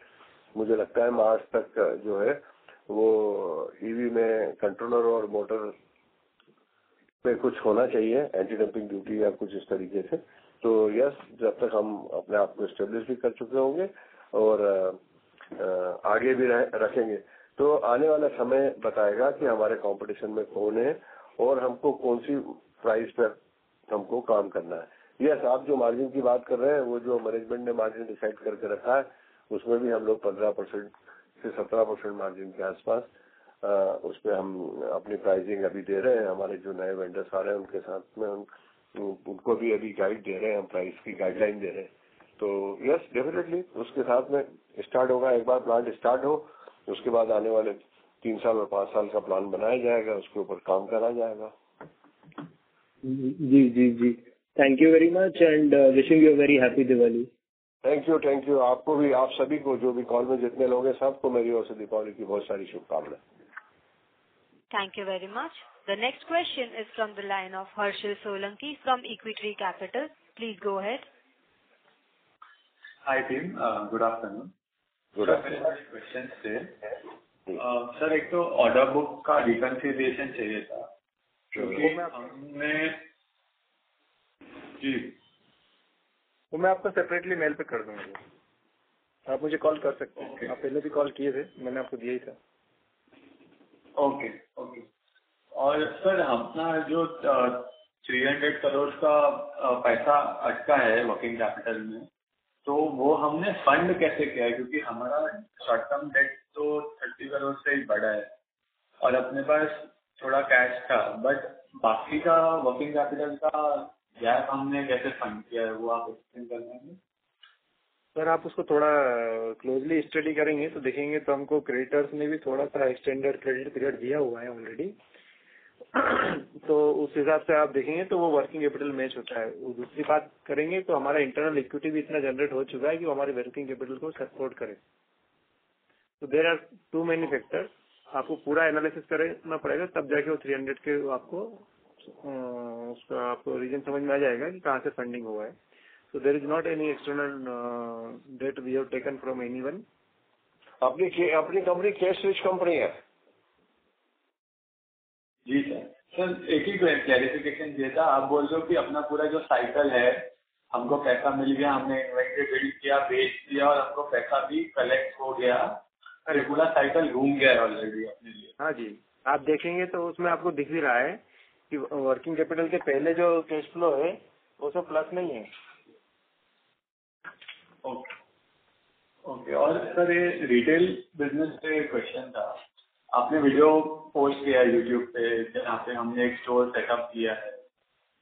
[SPEAKER 3] मुझे लगता है मार्च तक जो है वो ईवी में कंट्रोलर और मोटर पे कुछ होना चाहिए, एंटी डंपिंग ड्यूटी या कुछ इस तरीके से, तो यस, जब तक हम अपने आप को एस्टेब्लिश भी कर चुके होंगे और आगे भी रखेंगे, तो आने वाला समय बताएगा कि हमारे कंपटीशन में कौन है और हमको कौन सी प्राइस पर हमको काम करना है। यस, आप जो मार्जिन की बात कर रहे हैं, वो जो मैनेजमेंट ने मार्जिन डिसाइड करके रखा है, उसमें भी हम लोग 15% से 17% मार्जिन के आसपास उस पर हम अपनी प्राइसिंग अभी दे रहे हैं। हमारे जो नए वेंडर्स आ रहे हैं उनके साथ में उनको भी अभी गाइड दे रहे हैं, हम प्राइस की गाइडलाइन दे रहे हैं। तो यस, डेफिनेटली उसके साथ में स्टार्ट होगा। एक बार प्लांट स्टार्ट हो, उसके बाद आने वाले 3 साल और 5 साल का प्लान बनाया जाएगा, उसके ऊपर काम करा जाएगा।
[SPEAKER 12] जी जी जी, thank you very much and wishing you very happy Diwali.
[SPEAKER 3] Thank you. आपको भी, आप सभी को, जो भी कॉल में जितने लोग हैं, सबको मेरी ओर से दीपावली की बहुत सारी शुभकामनाएं।
[SPEAKER 1] Thank you very much. The next question is from the line of Harshil Solanki from Equitree Capital. Please go ahead.
[SPEAKER 13] Hi team, good afternoon.
[SPEAKER 3] Good afternoon.
[SPEAKER 13] मेरे पास क्वेश्चन थे। सर, एक तो ऑर्डर बुक का रिकंसिलिएशन चाहिए था, क्योंकि हमने जी
[SPEAKER 6] वो मैं आपको सेपरेटली मेल पे कर दूंगा। आप मुझे कॉल कर सकते हैं। आप पहले भी कॉल किए थे, मैंने आपको दिया ही था।
[SPEAKER 13] ओके। और सर, अपना जो 300 करोड़ का पैसा अटका है वर्किंग कैपिटल में, तो वो हमने फंड कैसे किया है? क्योंकि हमारा शॉर्ट टर्म डेट तो 30 करोड़ से ही बड़ा है और अपने पास थोड़ा कैश था, बट बाकी का वर्किंग कैपिटल का गैप हमने कैसे फंड किया है, वो आप एक्सप्लेन कर देंगे?
[SPEAKER 6] सर, आप उसको थोड़ा क्लोजली स्टडी करेंगे तो देखेंगे, तो हमको क्रेडिटर्स ने भी थोड़ा सा एक्सटेंडेड क्रेडिट पीरियड दिया हुआ है ऑलरेडी। तो उस हिसाब से आप देखेंगे तो वो वर्किंग कैपिटल मैच होता है। वो दूसरी बात करेंगे तो हमारा इंटरनल इक्विटी भी इतना जनरेट हो चुका है कि वो हमारे वर्किंग कैपिटल को सपोर्ट करे। तो there are too many factors. आपको पूरा एनालिसिस करना पड़ेगा, तब जाके वो 300 के आपको उसका आपको रीजन समझ में आ जाएगा कि कहाँ से फंडिंग हुआ है। So there is not any external debt we have taken from anyone.
[SPEAKER 3] अपनी कंपनी कैश रिच कंपनी है।
[SPEAKER 13] जी सर, एक ही क्लैरिफिकेशन दिया था। आप बोल रहे हो कि अपना पूरा जो साइकिल है, हमको पैसा मिल गया, हमने इन्वेंटरी बिल्ड किया, बेच दिया और हमको पैसा भी कलेक्ट हो गया, अरे पूरा साइकिल घूम गया है ऑलरेडी अपने लिए।
[SPEAKER 6] हाँ जी, आप देखेंगे तो उसमें आपको दिख भी रहा है कि वर्किंग कैपिटल के पहले जो कैश फ्लो है वो सब प्लस नहीं है।
[SPEAKER 13] ओके। और सर, ये रिटेल बिजनेस पे क्वेश्चन था। आपने वीडियो पोस्ट किया है यूट्यूब पे, जहाँ पे हमने एक स्टोर सेटअप किया है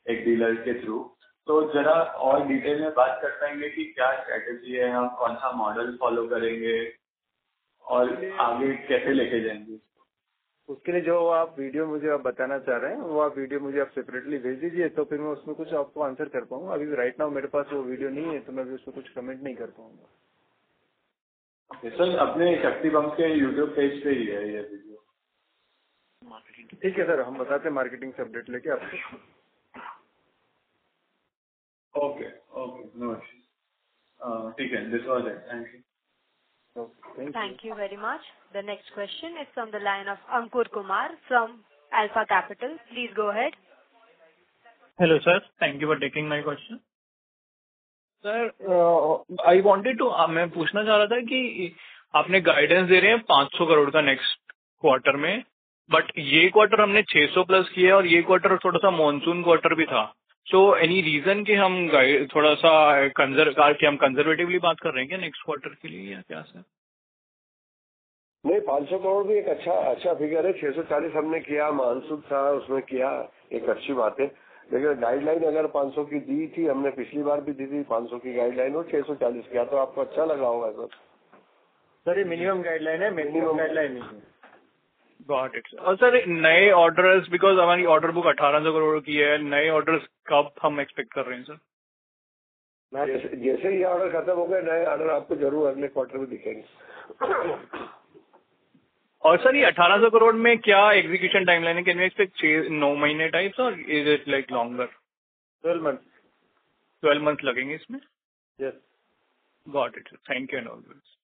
[SPEAKER 13] एक डीलर के थ्रू, तो जरा और डिटेल में बात कर पाएंगे कि क्या स्ट्रेटेजी है, हम कौन सा मॉडल फॉलो करेंगे और आगे कैसे लेके जाएंगे?
[SPEAKER 6] उसके लिए जो आप वीडियो मुझे आप बताना चाह रहे हैं, वो आप वीडियो मुझे आप सेपरेटली भेज दीजिए, तो फिर मैं उसमें कुछ आपको आंसर कर पाऊंगा। अभी राइट नाउ मेरे पास वो वीडियो नहीं है, तो मैं भी उसमें कुछ कमेंट नहीं कर पाऊंगा।
[SPEAKER 13] सर, अपने शक्ति बम के यूट्यूब पेज पे ही है ये वीडियो।
[SPEAKER 6] ठीक है सर, हम बताते हैं मार्केटिंग से अपडेट लेके आपको।
[SPEAKER 13] Okay, no issues. ठीक है, this was it. Thank you.
[SPEAKER 1] Thank you very much. The next question is from the line of Ankur Kumar from Alpha Capital. Please go ahead.
[SPEAKER 14] Hello sir, thank you for taking my question. Sir, I wanted to मैं पूछना चाह रहा था कि आपने guidance दे रहे हैं 500 करोड़ का नेक्स्ट क्वार्टर में, बट ये क्वार्टर हमने 600 प्लस किया है और ये क्वार्टर थोड़ा सा मॉनसून क्वार्टर भी था। सो एनी रीजन कि हम थोड़ा सा कंजर्वेटिवली बात कर रहे हैं क्या नेक्स्ट क्वार्टर के लिए, या क्या सर?
[SPEAKER 3] नहीं, 500 करोड़ भी एक अच्छा फिगर है। 640 हमने किया, मानसून था उसमें किया, एक अच्छी बात है। लेकिन गाइडलाइन अगर 500 की दी थी, हमने पिछली बार भी दी थी 500 की गाइडलाइन, और 640 किया, तो आपको अच्छा लगा होगा
[SPEAKER 6] सर। ये मिनिमम गाइडलाइन है, मैक्सिमम गाइडलाइन नहीं है।
[SPEAKER 14] Got it. और सर, नए ऑर्डर्स, बिकॉज हमारी ऑर्डर बुक 1800 करोड़ की है, नए ऑर्डर्स कब हम एक्सपेक्ट कर रहे हैं सर?
[SPEAKER 3] जैसे ही ऑर्डर खत्म हो गए, नए ऑर्डर आपको जरूर अगले क्वार्टर में दिखेंगे।
[SPEAKER 14] और सर, ये 1800 करोड़ में क्या एग्जीक्यूशन टाइमलाइन है? कैन वी एक्सपेक्ट 9 महीने टाइप्स और is it like longer?
[SPEAKER 6] 12 month.
[SPEAKER 14] 12 month लगेंगे इसमें?
[SPEAKER 6] Yes.
[SPEAKER 14] Got it, thank you and all the best.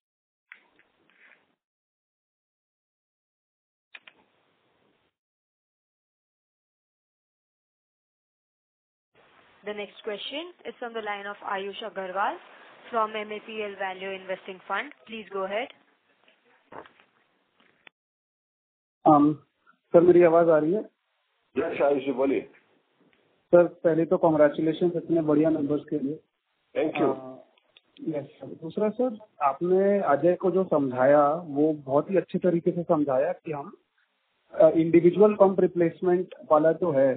[SPEAKER 1] The next question is from the line of Ayush Agarwal from MAPL Value Investing Fund. Please go ahead.
[SPEAKER 15] Sir मेरी आवाज आ रही है?
[SPEAKER 3] Yes Ayush जी बोलिए।
[SPEAKER 15] Sir पहले तो congratulation इतने बढ़िया numbers के लिए।
[SPEAKER 3] Thank you.
[SPEAKER 15] Yes sir. दूसरा सर, आपने अजय को जो समझाया वो बहुत ही अच्छे तरीके से समझाया कि हम इंडिविजुअल पंप रिप्लेसमेंट वाला जो है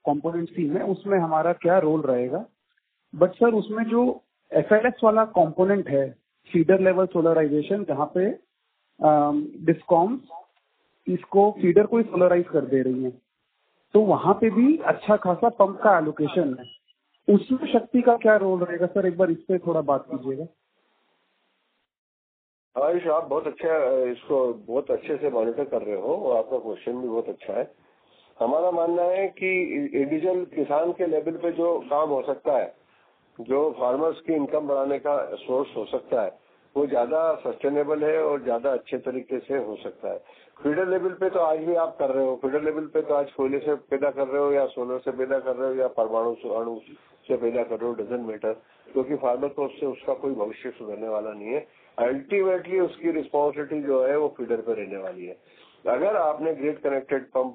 [SPEAKER 15] कंपोनेंट सी में, उसमें हमारा क्या रोल रहेगा। बट सर उसमें जो FLS वाला कंपोनेंट है, फीडर लेवल सोलराइजेशन, जहाँ पे डिस्कॉम्स इसको फीडर को ही सोलराइज कर दे रही है, तो वहां पे भी अच्छा खासा पंप का एलोकेशन है। उसमें शक्ति का क्या रोल रहेगा सर, एक बार इस पे थोड़ा बात कीजिएगा।
[SPEAKER 3] आयुष आप बहुत अच्छा इसको बहुत अच्छे से मॉनिटर कर रहे हो और आपका क्वेश्चन भी बहुत अच्छा है। हमारा मानना है कि इंडिविजुअल किसान के लेवल पे जो काम हो सकता है, जो फार्मर्स की इनकम बढ़ाने का सोर्स हो सकता है, वो ज्यादा सस्टेनेबल है और ज्यादा अच्छे तरीके से हो सकता है। फीडर लेवल पे तो आज भी आप कर रहे हो, फीडर लेवल पे तो आज कोयले से पैदा कर रहे हो या सोलर से पैदा कर रहे हो या परमाणु अणु से पैदा कर रहे हो, डजंट मैटर, क्योंकि फार्मर को उससे उसका कोई भविष्य सुधरने वाला नहीं है। अल्टीमेटली उसकी रिस्पॉन्सिबिलिटी जो है वो फीडर पे रहने वाली है। अगर आपने ग्रिड कनेक्टेड पंप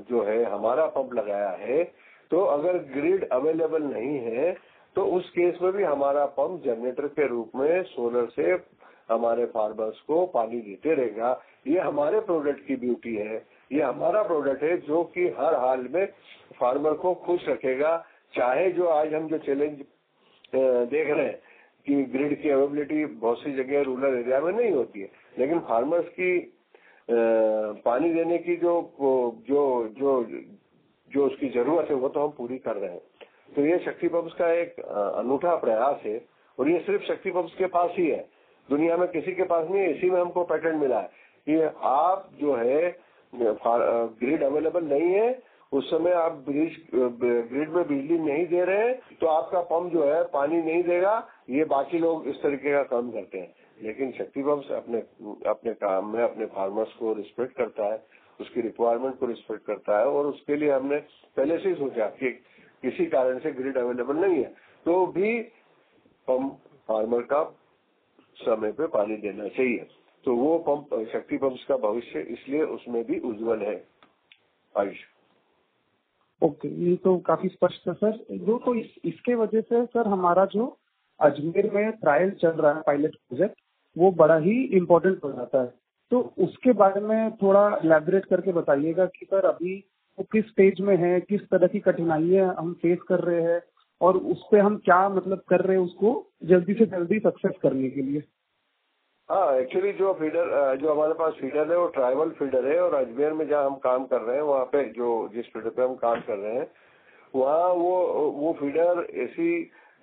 [SPEAKER 3] जो है हमारा पंप लगाया है, तो अगर ग्रिड अवेलेबल नहीं है तो उस केस में भी हमारा पंप जनरेटर के रूप में सोलर से हमारे फार्मर्स को पानी देते रहेगा। ये हमारे प्रोडक्ट की ब्यूटी है, ये हमारा प्रोडक्ट है जो कि हर हाल में फार्मर को खुश रखेगा। चाहे जो आज हम जो चैलेंज देख रहे हैं कि ग्रिड की अवेलेबिलिटी बहुत सी जगह रूरल एरिया में नहीं होती है, लेकिन फार्मर्स की पानी देने की जो जो जो जो उसकी जरूरत है वो तो हम पूरी कर रहे हैं। तो ये शक्ति पंप्स का एक अनूठा प्रयास है और ये सिर्फ शक्ति पंप्स के पास ही है, दुनिया में किसी के पास नहीं है। इसी में हमको पैटेंट मिला है कि आप जो है ग्रिड अवेलेबल नहीं है, उस समय आप ग्रिड में बिजली नहीं दे रहे हैं तो आपका पंप जो है पानी नहीं देगा। ये बाकी लोग इस तरीके का काम करते हैं, लेकिन शक्ति पंप्स अपने काम में अपने फार्मर्स को रिस्पेक्ट करता है, उसकी रिक्वायरमेंट को रिस्पेक्ट करता है। और उसके लिए हमने पहले से ही सोचा कि किसी कारण से ग्रिड अवेलेबल नहीं है तो भी पंप फार्मर का समय पे पानी देना चाहिए। तो वो पंप शक्ति पंप्स का भविष्य इसलिए उसमें भी उज्जवल है। आयुष
[SPEAKER 15] ओके, ये तो काफी स्पष्ट है सर। जो तो इसके वजह से सर हमारा जो अजमेर में ट्रायल चल रहा है पायलट प्रोजेक्ट, वो बड़ा ही इम्पोर्टेंट हो जाता है। तो उसके बारे में थोड़ा इलैबोरेट करके बताइएगा कि सर अभी वो किस स्टेज में है, किस तरह की कठिनाइयां हम फेस कर रहे हैं और उस पे हम क्या मतलब कर रहे हैं उसको जल्दी से जल्दी सक्सेस करने के लिए।
[SPEAKER 3] हाँ, एक्चुअली जो हमारे पास फीडर है वो ट्राइबल फीडर है और अजमेर में जहाँ हम काम कर रहे हैं वहाँ पे जिस फीडर पे हम काम कर रहे हैं वहाँ वो फीडर ऐसी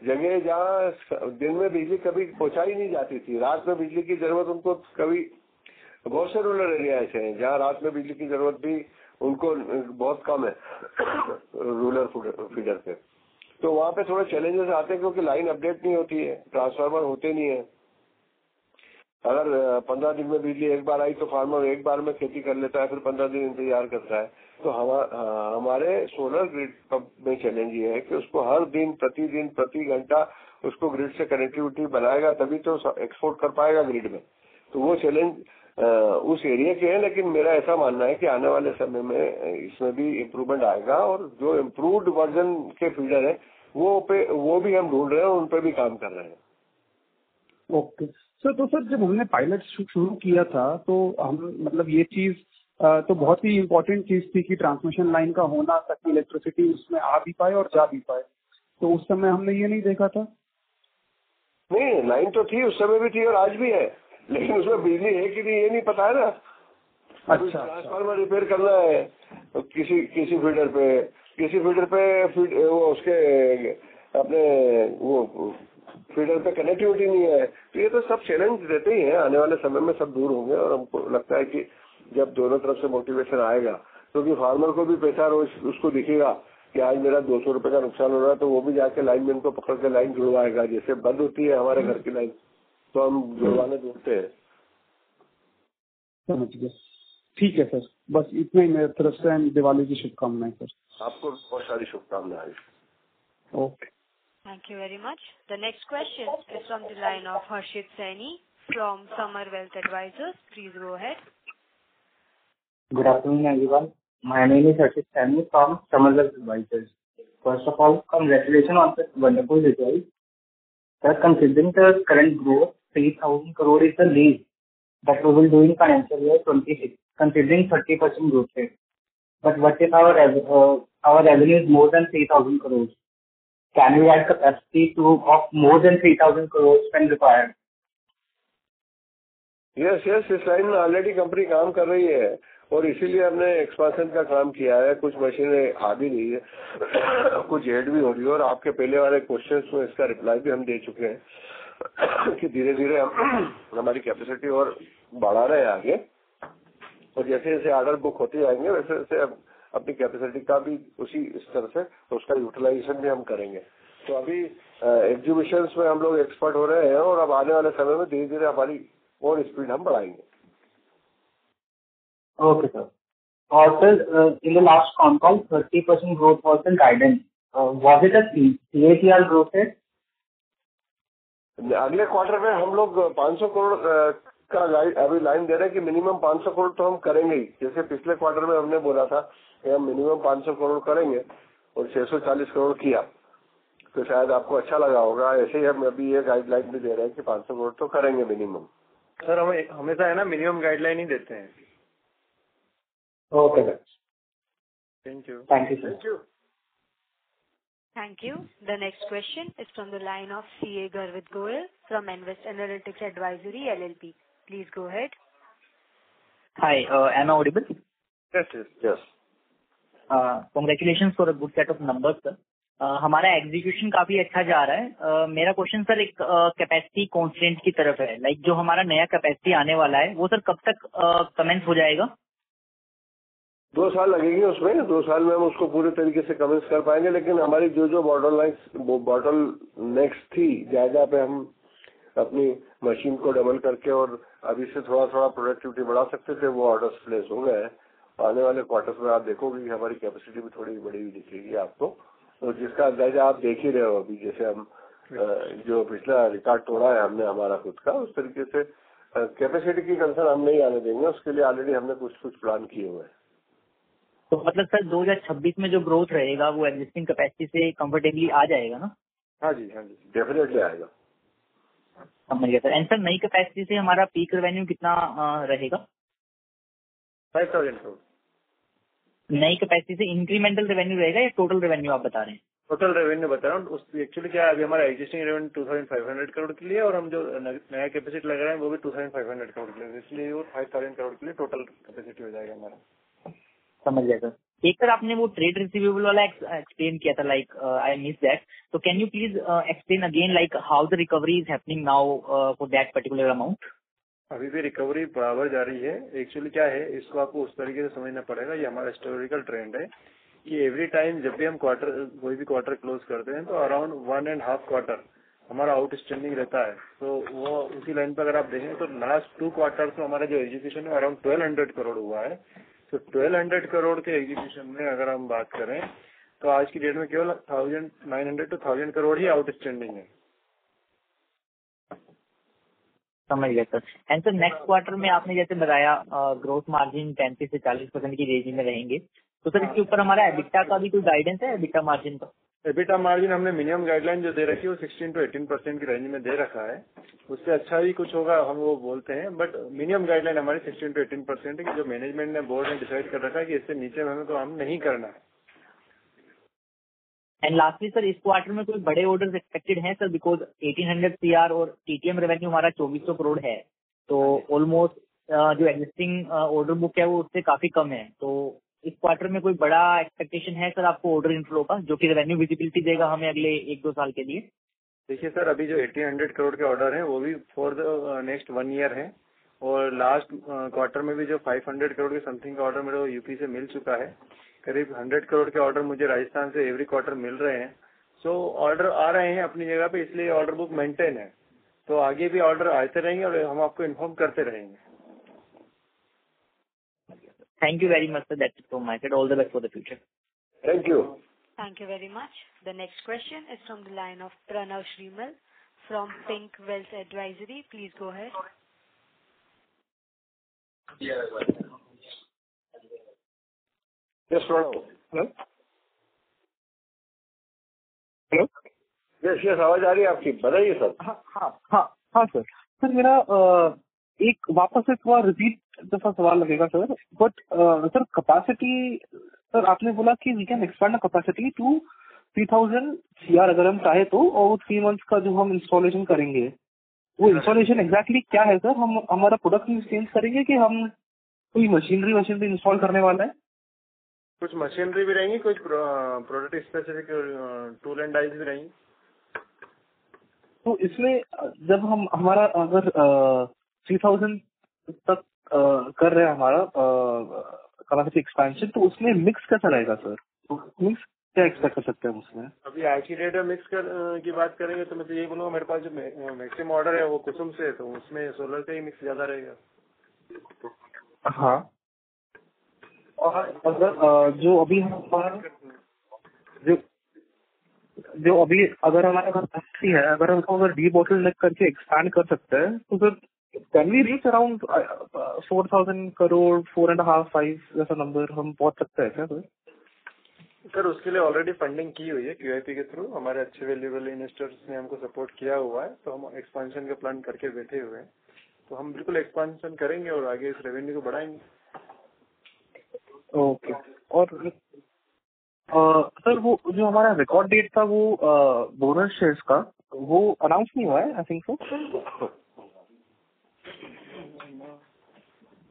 [SPEAKER 3] जगह जहाँ दिन में बिजली कभी पहुँचाई नहीं जाती थी, रात में बिजली की जरूरत उनको कभी, बहुत से रूरल एरिया ऐसे हैं जहाँ रात में बिजली की जरूरत भी उनको बहुत कम है रूरल फीडर पे। तो वहाँ पे थोड़े चैलेंजेस आते हैं क्योंकि लाइन अपडेट नहीं होती है, ट्रांसफार्मर होते नहीं है। अगर 15 दिन में बिजली एक बार आई तो फार्मर एक बार में खेती कर लेता है, फिर 15 दिन इंतजार करता है। तो हमारे सोलर ग्रिड पंप में चैलेंज ये है कि उसको हर दिन प्रतिदिन प्रति घंटा उसको ग्रिड से कनेक्टिविटी बनाएगा तभी तो एक्सपोर्ट कर पाएगा ग्रिड में। तो वो चैलेंज उस एरिया के है, लेकिन मेरा ऐसा मानना है कि आने वाले समय में इसमें भी इम्प्रूवमेंट आएगा और जो इम्प्रूव्ड वर्जन के फीडर है वो भी हम ढूंढ रहे हैं और उन पे भी काम कर रहे हैं।
[SPEAKER 15] ओके सर, तो सर जब हमने पायलट शुरू किया था तो हम मतलब ये चीज तो बहुत ही इम्पोर्टेंट चीज थी कि ट्रांसमिशन लाइन का होना ताकि इलेक्ट्रिसिटी उसमें आ भी पाए और जा भी पाए। तो उस समय हमने ये नहीं देखा था।
[SPEAKER 3] नहीं, लाइन तो थी उस समय भी थी और आज भी है, लेकिन उसमें बिजली है कि नहीं ये नहीं पता है ना। अच्छा, ट्रांसफार्मर रिपेयर करना है तो किसी फीडर पे वो उसके अपने वो फीडर पे कनेक्टिविटी नहीं है। तो ये तो सब चैलेंज रहते ही हैं, आने वाले समय में सब दूर होंगे और हमको लगता है कि जब दोनों तरफ से मोटिवेशन आएगा क्योंकि फार्मर को भी पैसा रोज उसको दिखेगा कि आज मेरा 200 रुपए का नुकसान हो रहा है तो वो भी जाके लाइनमैन को पकड़ के लाइन जुड़वाएगा। जैसे बंद होती है हमारे घर की लाइन तो हम जुड़वाने ढूंढते हैं।
[SPEAKER 15] समझ गए, ठीक है सर, बस इतना ही मेरी तरफ से। दिवाली की शुभकामनाएं सर।
[SPEAKER 3] आपको बहुत सारी शुभकामनाएं।
[SPEAKER 6] Okay.
[SPEAKER 1] Thank you very much. The next question is from the line of Harshit Saini from Summer Wealth Advisors. Please go ahead.
[SPEAKER 16] Good afternoon, everyone. My name is Harshit Saini from Summer Wealth Advisors. First of all, congratulations on this wonderful result. Sir, considering the current growth, 3,000 crore is the least that we will do in financial year 26, considering 30% growth rate. But what if our revenue is more than 3,000 crores? Can we add capacity of more than 3,000 crores when required?
[SPEAKER 3] Yes इस line में already company काम कर रही है और इसीलिए हमने expansion का काम किया है। कुछ मशीनें आ भी रही है, कुछ ऐड भी हो रही है और आपके पहले वाले क्वेश्चंस में इसका रिप्लाई भी हम दे चुके हैं कि धीरे धीरे हम हमारी कैपेसिटी और बढ़ा रहे हैं आगे और जैसे जैसे ऑर्डर बुक होते जाएंगे वैसे वैसे अपनी कैपेसिटी का भी उसी स्तर से उसका यूटिलाइजेशन भी हम करेंगे। तो अभी एग्जीबिशंस में हम लोग एक्सपर्ट हो रहे हैं और अब आने वाले समय में धीरे धीरे हमारी और स्पीड हम बढ़ाएंगे।
[SPEAKER 16] Okay, sir. Also, in the last con call, 30% growth was the guidance. Was it a CAGR growth rate?
[SPEAKER 3] अगले क्वार्टर में हम लोग 500 करोड़ का अभी लाइन दे रहे हैं कि मिनिमम 500 करोड़ तो हम करेंगे ही। जैसे पिछले क्वार्टर में हमने बोला था कि हम मिनिमम 500 करोड़ करेंगे और 640 करोड़ किया, तो शायद आपको अच्छा लगा होगा। ऐसे ही हम अभी ये गाइडलाइन भी दे रहे हैं कि 500 करोड़ तो करेंगे मिनिमम।
[SPEAKER 4] सर हमें हमेशा है ना मिनिमम गाइडलाइन ही देते हैं।
[SPEAKER 16] Okay, sir.
[SPEAKER 4] Thank you.
[SPEAKER 16] Thank you, sir.
[SPEAKER 3] Thank you.
[SPEAKER 1] Thank you. The next question is from the line of CA Garvit Goel from Invest Analytics Advisory LLP. Please go ahead.
[SPEAKER 17] Hi, am I audible?
[SPEAKER 3] Yes.
[SPEAKER 17] Congratulations for a good set of numbers, sir. हमारा execution काफी अच्छा जा रहा है। मेरा question sir एक capacity constant की तरफ है। लाइक जो हमारा नया कैपेसिटी आने वाला है वो सर कब तक कमेंस हो जाएगा?
[SPEAKER 3] 2 साल लगेंगे उसमें। 2 साल में हम उसको पूरे तरीके से कमेंस कर पाएंगे, लेकिन हमारी जो बॉटल नेक्स्ट थी जगह पे हम अपनी मशीन को डबल करके और अभी से थोड़ा प्रोडक्टिविटी बढ़ा सकते थे, वो ऑर्डर्स प्लेस हो गए हैं। आने वाले क्वार्टर्स में आप देखोगे कि हमारी कैपेसिटी भी थोड़ी बड़ी हुई दिखेगी आपको, और जिसका अंदाजा आप देख ही रहे हो अभी। जैसे हम जो पिछला रिकॉर्ड तोड़ा है हमने हमारा खुद का, उस तरीके से कैपेसिटी की कंसर्न हम नहीं आने देंगे। उसके लिए ऑलरेडी हमने कुछ प्लान किए हुए हैं।
[SPEAKER 17] तो मतलब सर 2026 में जो ग्रोथ रहेगा वो एग्जिस्टिंग कैपेसिटी से कंफर्टेबली आ जाएगा ना?
[SPEAKER 3] हाँ जी डेफिनेटली आएगा।
[SPEAKER 17] समझ गया सर। एंड सर नई कैपेसिटी से हमारा पीक रेवेन्यू कितना रहेगा?
[SPEAKER 4] 5,000 करोड़।
[SPEAKER 17] नई कैपेसिटी से इंक्रीमेंटल रेवेन्यू रहेगा या टोटल रेवेन्यू आप बता रहे हैं?
[SPEAKER 4] टोटल रेवेन्यू बता रहा हूँ। एक्चुअली क्या है, अभी हमारा एग्जिस्टिंग रेवेन्यू 2,500 करोड़ के लिए और हम जो नया कैपेसिटी लगा रहे हैं वो भी 2,500 करोड़ के लिए, इसलिए वो 5,000 करोड़ के लिए टोटल कैपेसिटी हो जाएगा हमारा।
[SPEAKER 17] समझ गया सर। एक सर आपने वो ट्रेड रिसीवेबल वाला एक्सप्लेन किया था, लाइक आई मिस दैट, तो can you please explain again like how the recovery is happening now for that particular amount?
[SPEAKER 4] अभी भी रिकवरी बराबर जा रही है। एक्चुअली क्या है, इसको आपको उस तरीके से समझना पड़ेगा। ये हमारा हिस्टोरिकल ट्रेंड है कि एवरी टाइम जब भी हम कोई भी क्वार्टर क्लोज करते हैं तो अराउंड 1.5 क्वार्टर हमारा आउटस्टैंडिंग रहता है। तो वो उसी लाइन पर अगर आप देखें तो लास्ट 2 क्वार्टर्स में हमारा जो एग्जीक्यूशन है अराउंड 1,200 करोड़ हुआ है। तो 1,200 करोड़ के एग्जीक्यूशन में अगर हम बात करें तो आज की डेट में केवल 1,900 to 1,000 करोड़ ही आउटस्टैंडिंग है।
[SPEAKER 17] समझ गया sir. And sir next quarter में आपने जैसे बताया ग्रोथ मार्जिन 35 से 40% की रेंज में रहेंगे, तो सर इसके ऊपर हमारा एबिटा का भी कोई गाइडेंस है? एबिटा मार्जिन का
[SPEAKER 4] एबिटा मार्जिन हमने मिनिमम गाइडलाइन जो दे रखी है वो 16 to 18% की रेंज में दे रखा है। उससे अच्छा भी कुछ होगा हम वो बोलते हैं, बट मिनिमम गाइडलाइन हमारी 16 to 18% है, जो मैनेजमेंट ने बोर्ड ने डिसाइड कर रखा है कि इससे नीचे में हमें तो हम नहीं करना है।
[SPEAKER 17] एंड लास्टली सर इस क्वार्टर में कोई बड़े ऑर्डर्स एक्सपेक्टेड हैं सर? बिकॉज 1,800 CR और टीटीएम रेवेन्यू हमारा 2,400 करोड़ है, तो ऑलमोस्ट जो एग्जिस्टिंग ऑर्डर बुक है वो उससे काफी कम है। तो इस क्वार्टर में कोई बड़ा एक्सपेक्टेशन है सर आपको ऑर्डर इनफ्लो का, जो कि रेवेन्यू विजिबिलिटी देगा हमें अगले 1-2 साल के लिए?
[SPEAKER 4] देखिए सर, अभी जो 1,800 करोड़ के ऑर्डर हैं वो भी फॉर द नेक्स्ट 1 ईयर है, और लास्ट क्वार्टर में भी जो 500 करोड़ के समथिंग का ऑर्डर मेरे को यूपी से मिल चुका है। करीब 100 करोड़ के ऑर्डर मुझे राजस्थान से एवरी क्वार्टर मिल रहे हैं। सो ऑर्डर आ रहे हैं अपनी जगह पे, इसलिए ऑर्डर बुक मेंटेन है। तो आगे भी ऑर्डर आते रहेंगे और हम आपको इन्फॉर्म करते रहेंगे।
[SPEAKER 17] Thank you very much, sir. That's it from my side. All the best for the future.
[SPEAKER 3] Thank you.
[SPEAKER 1] Thank you very much. The next question is from the line of Pranav Shrimal from Pink Wealth Advisory. Please go ahead.
[SPEAKER 3] Yes, Pranav.
[SPEAKER 4] Hello hello
[SPEAKER 3] yes yes, आवाज आ रही है आपकी, बताइए sir.
[SPEAKER 4] हाँ sir मेरा एक वापस से थोड़ा रिपीट जैसा सवाल लगेगा sir, but sir capacity, sir आपने बोला कि we can expand capacity to 3000 CR अगर हम चाहे तो, और वो 3 months का जो हम इंस्टॉलेशन करेंगे, वो इंस्टॉलेशन एग्जैक्टली क्या है सर? हम हमारा प्रोडक्ट चेंज करेंगे कि हम कोई मशीनरी इंस्टॉल करने वाला है?
[SPEAKER 15] कुछ मशीनरी भी रहेंगी, कुछ product specific tool and dies भी रहेंगी।
[SPEAKER 4] तो इसमें जब हम हमारा अगर 3000 तक कर रहे हैं हमारा कैपेसिटी एक्सपेंशन, तो उसमें मिक्स कैसा रहेगा सर? मिक्स क्या एक्सपेक्ट कर सकते हैं उसमें?
[SPEAKER 15] अभी आज की डेट में मिक्स की बात करेंगे तो मैं तो यही बोलूँगा, मेरे पास जो मैक्सिमम ऑर्डर है वो कुसुम से है, तो उसमें सोलर का ही मिक्स ज्यादा रहेगा।
[SPEAKER 4] हाँ, और अगर जो अभी हमारा जो अभी अगर हमारा कैपेसिटी है, अगर हमको अगर डीबॉटलनेक करके एक्सपैंड कर सकते हैं, तो फिर can we reach around 4000 crore, 4.5-5 जैसा नंबर हम पहुंच सकते हैं क्या सर?
[SPEAKER 15] सर उसके लिए ऑलरेडी फंडिंग की हुई है QIP के थ्रू, हमारे अच्छे वैल्यूएबल इन्वेस्टर्स ने हमको सपोर्ट किया हुआ है, तो हम एक्सपांशन का प्लान करके बैठे हुए हैं। तो हम बिल्कुल एक्सपांशन करेंगे और आगे इस रेवेन्यू को बढ़ाएंगे।
[SPEAKER 4] ओके, और सर वो जो हमारा रिकॉर्ड डेट था वो बोनस शेयर्स का, वो अनाउंस नहीं हुआ है आई थिंक सो।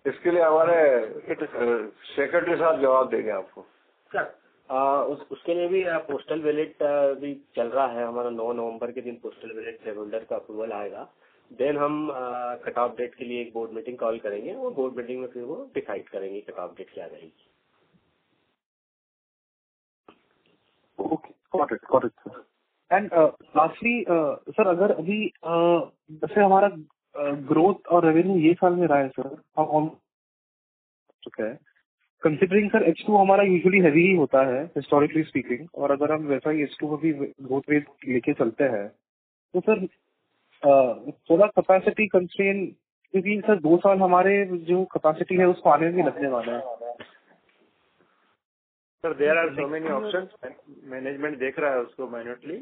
[SPEAKER 3] इसके लिए हमारे सेक्रेटरी साहब जवाब देंगे आपको।
[SPEAKER 9] सर उसके लिए भी पोस्टल बैलेट भी चल रहा है हमारा। 9 नवंबर के दिन पोस्टल बैलेट शेयर होल्डर का अप्रूवल आएगा, देन हम कट ऑफ डेट के लिए एक बोर्ड मीटिंग कॉल करेंगे, और बोर्ड मीटिंग में फिर वो डिसाइड करेंगे कट ऑफ डेट क्या रहेगी।
[SPEAKER 4] Okay, got it sir. And lastly sir, अगर अभी जैसे हमारा ग्रोथ और रेवेन्यू ये साल में रहा है सर, हम चुका है, कंसिडरिंग सर H2 हमारा यूजुअली हैवी ही होता है हिस्टोरिकली स्पीकिंग, और अगर हम वैसा ही H2 में भी ग्रोथ रेट लेके चलते हैं, तो सर थोड़ा कैपेसिटी कंस्ट्रेन, क्योंकि सर 2 साल हमारे जो कैपेसिटी है उसको आने में लगने वाला है।
[SPEAKER 15] Sir there are so many options, management देख रहा है उसको माइन्यूटली,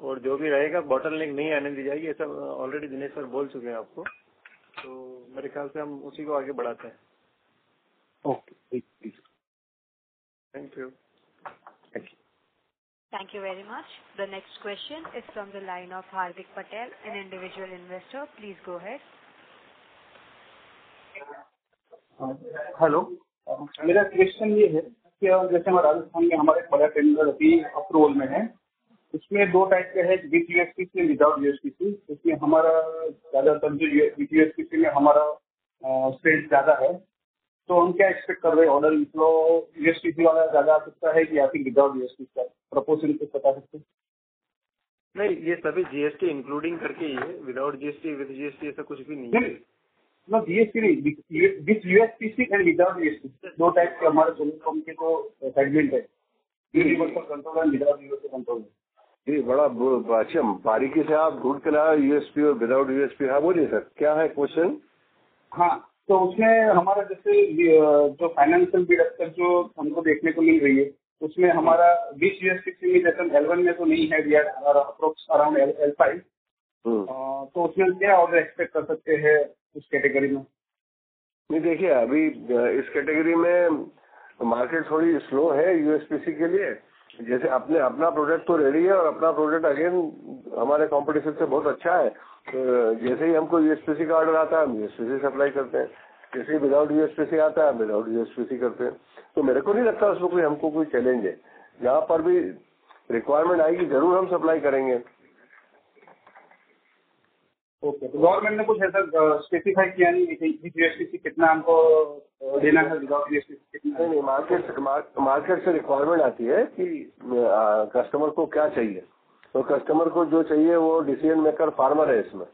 [SPEAKER 15] और जो भी रहेगा बॉटलनेक नहीं आने दी जाएगी, ऐसा ऑलरेडी दिनेश सर बोल चुके हैं आपको, तो मेरे ख्याल से हम उसी को आगे बढ़ाते हैं।
[SPEAKER 4] Okay,
[SPEAKER 15] thank you.
[SPEAKER 1] Thank you very much. The next question is from the line of Hardik Patel, an individual investor. Please go ahead.
[SPEAKER 18] Hello, मेरा क्वेश्चन ये है कि जैसे हमारे राजस्थान में हमारे बड़ा टेंडर अभी अप्रूवल में है, उसमें 2 टाइप के है, विद USPC विदाउट USPC। इसमें हमारा ज्यादातर जो विद USPC में हमारा सेल्स ज्यादा है, तो हम क्या एक्सपेक्ट कर रहे हैं? ऑर्डर इनफ्लो USPC वाला ज्यादा आ सकता है कि या फिर विदाउट USPC का प्रपोर्शन कुछ बता सकते हैं?
[SPEAKER 15] नहीं, ये सभी GST इंक्लूडिंग करके ही है, विदाउट GST विद GST ऐसा कुछ भी नहीं है।
[SPEAKER 18] नो GST नहीं, with USPC and without USPC 2 type के हमारे सोलर पंप के तो सेगमेंट है, universal control and without universal control.
[SPEAKER 3] जी, बड़ा अच्छा बारीकी से आप ढूंढ के लाया USP और विदाउट USP। हाँ बोलिए सर, क्या है क्वेश्चन?
[SPEAKER 18] हाँ, तो उसमें हमारा जैसे जो फाइनेंशियल डिडक्शन जो हमको देखने को मिल रही है, उसमें हमारा 20 USPC में जैसे L1 में तो नहीं है, we are approx around L5, तो उसमें क्या ऑर्डर एक्सपेक्ट कर सकते हैं उस कैटेगरी में?
[SPEAKER 3] नहीं, देखिए अभी इस कैटेगरी में मार्केट थोड़ी स्लो है USPC के लिए। जैसे अपना प्रोडक्ट तो रेडी है, और अपना प्रोडक्ट अगेन हमारे कंपटीशन से बहुत अच्छा है। तो जैसे ही हमको USPC का ऑर्डर आता है हम USPC सप्लाई करते हैं, जैसे ही विदाउट USPC आता है विदाउट USPC करते हैं। तो मेरे को नहीं लगता उसमें हमको कोई चैलेंज है। जहाँ पर भी रिक्वायरमेंट आएगी जरूर हम सप्लाई करेंगे।
[SPEAKER 18] ओके, तो गवर्नमेंट ने कुछ ऐसा स्पेसिफाई किया नहीं कि USPC कितना हमको देना है, विदाउट USPC कितना?
[SPEAKER 3] नहीं, मार्केट से रिक्वायरमेंट आती है कि कस्टमर को क्या चाहिए, तो कस्टमर को जो चाहिए वो डिसीजन मेकर फार्मर है इसमें,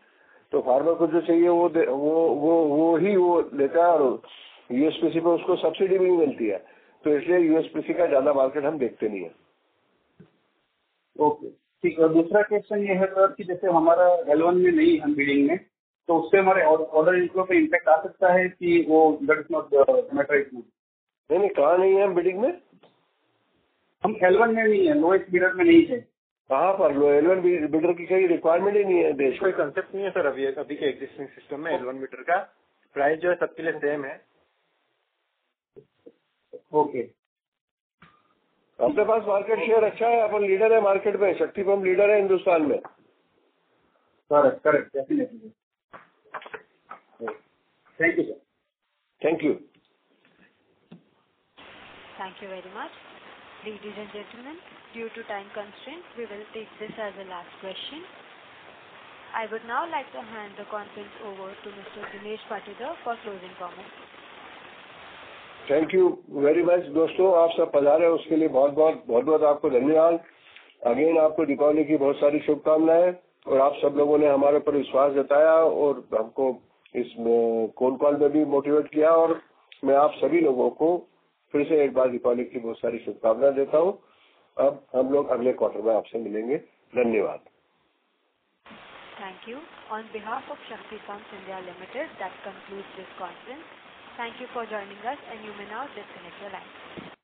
[SPEAKER 3] तो फार्मर को जो चाहिए वो ही लेता है, और USPC पे उसको सब्सिडी भी मिलती है, तो इसलिए USPC का ज्यादा मार्केट हम देखते नहीं है।
[SPEAKER 18] ओके ठीक है। दूसरा क्वेश्चन ये है सर कि जैसे हमारा L1 में नहीं हम बिडिंग में, तो उससे हमारे ऑर्डर इनफ्लो पे इम्पैक्ट आ सकता है कि वो दैट इज नॉट मैटर इसमें?
[SPEAKER 3] नहीं, कहाँ नहीं है हम बिडिंग में?
[SPEAKER 18] हम L1 में नहीं है, लोएस्ट बिडर में नहीं है।
[SPEAKER 3] कहाँ पर? L1 बिडर की कोई रिक्वायरमेंट ही नहीं है देश
[SPEAKER 4] कोई कंसेप्ट नहीं है सर अभी के एग्जिस्टिंग सिस्टम में L1 बिडर का प्राइस जो है सबके लिए सेम है।
[SPEAKER 18] ओके,
[SPEAKER 3] अपने पास मार्केट शेयर अच्छा है, अपन लीडर है मार्केट में, शक्ति पंप लीडर है हिंदुस्तान में।
[SPEAKER 18] Correct correct, definitely. Thank you sir.
[SPEAKER 3] Thank you.
[SPEAKER 1] Thank you very much. Ladies and gentlemen, due to time constraints, we will take this as the last question. I would now like to hand the conference over to Mr. Dinesh Patidar for closing comments.
[SPEAKER 3] Thank you very much दोस्तों, आप सब पधारे उसके लिए बहुत बहुत आपको धन्यवाद। अगेन आपको दीपावली की बहुत सारी शुभकामनाएं, और आप सब लोगों ने हमारे ऊपर विश्वास जताया और हमको इस कॉल में भी मोटिवेट किया, और मैं आप सभी लोगों को फिर से एक बार दीपावली की बहुत सारी शुभकामनाएं देता हूं। अब हम लोग अगले क्वार्टर में आपसे मिलेंगे। धन्यवाद।
[SPEAKER 1] Thank you. On behalf of Shakti Pumps India Limited, that concludes this conference. Thank you for joining us, and you may now disconnect your line.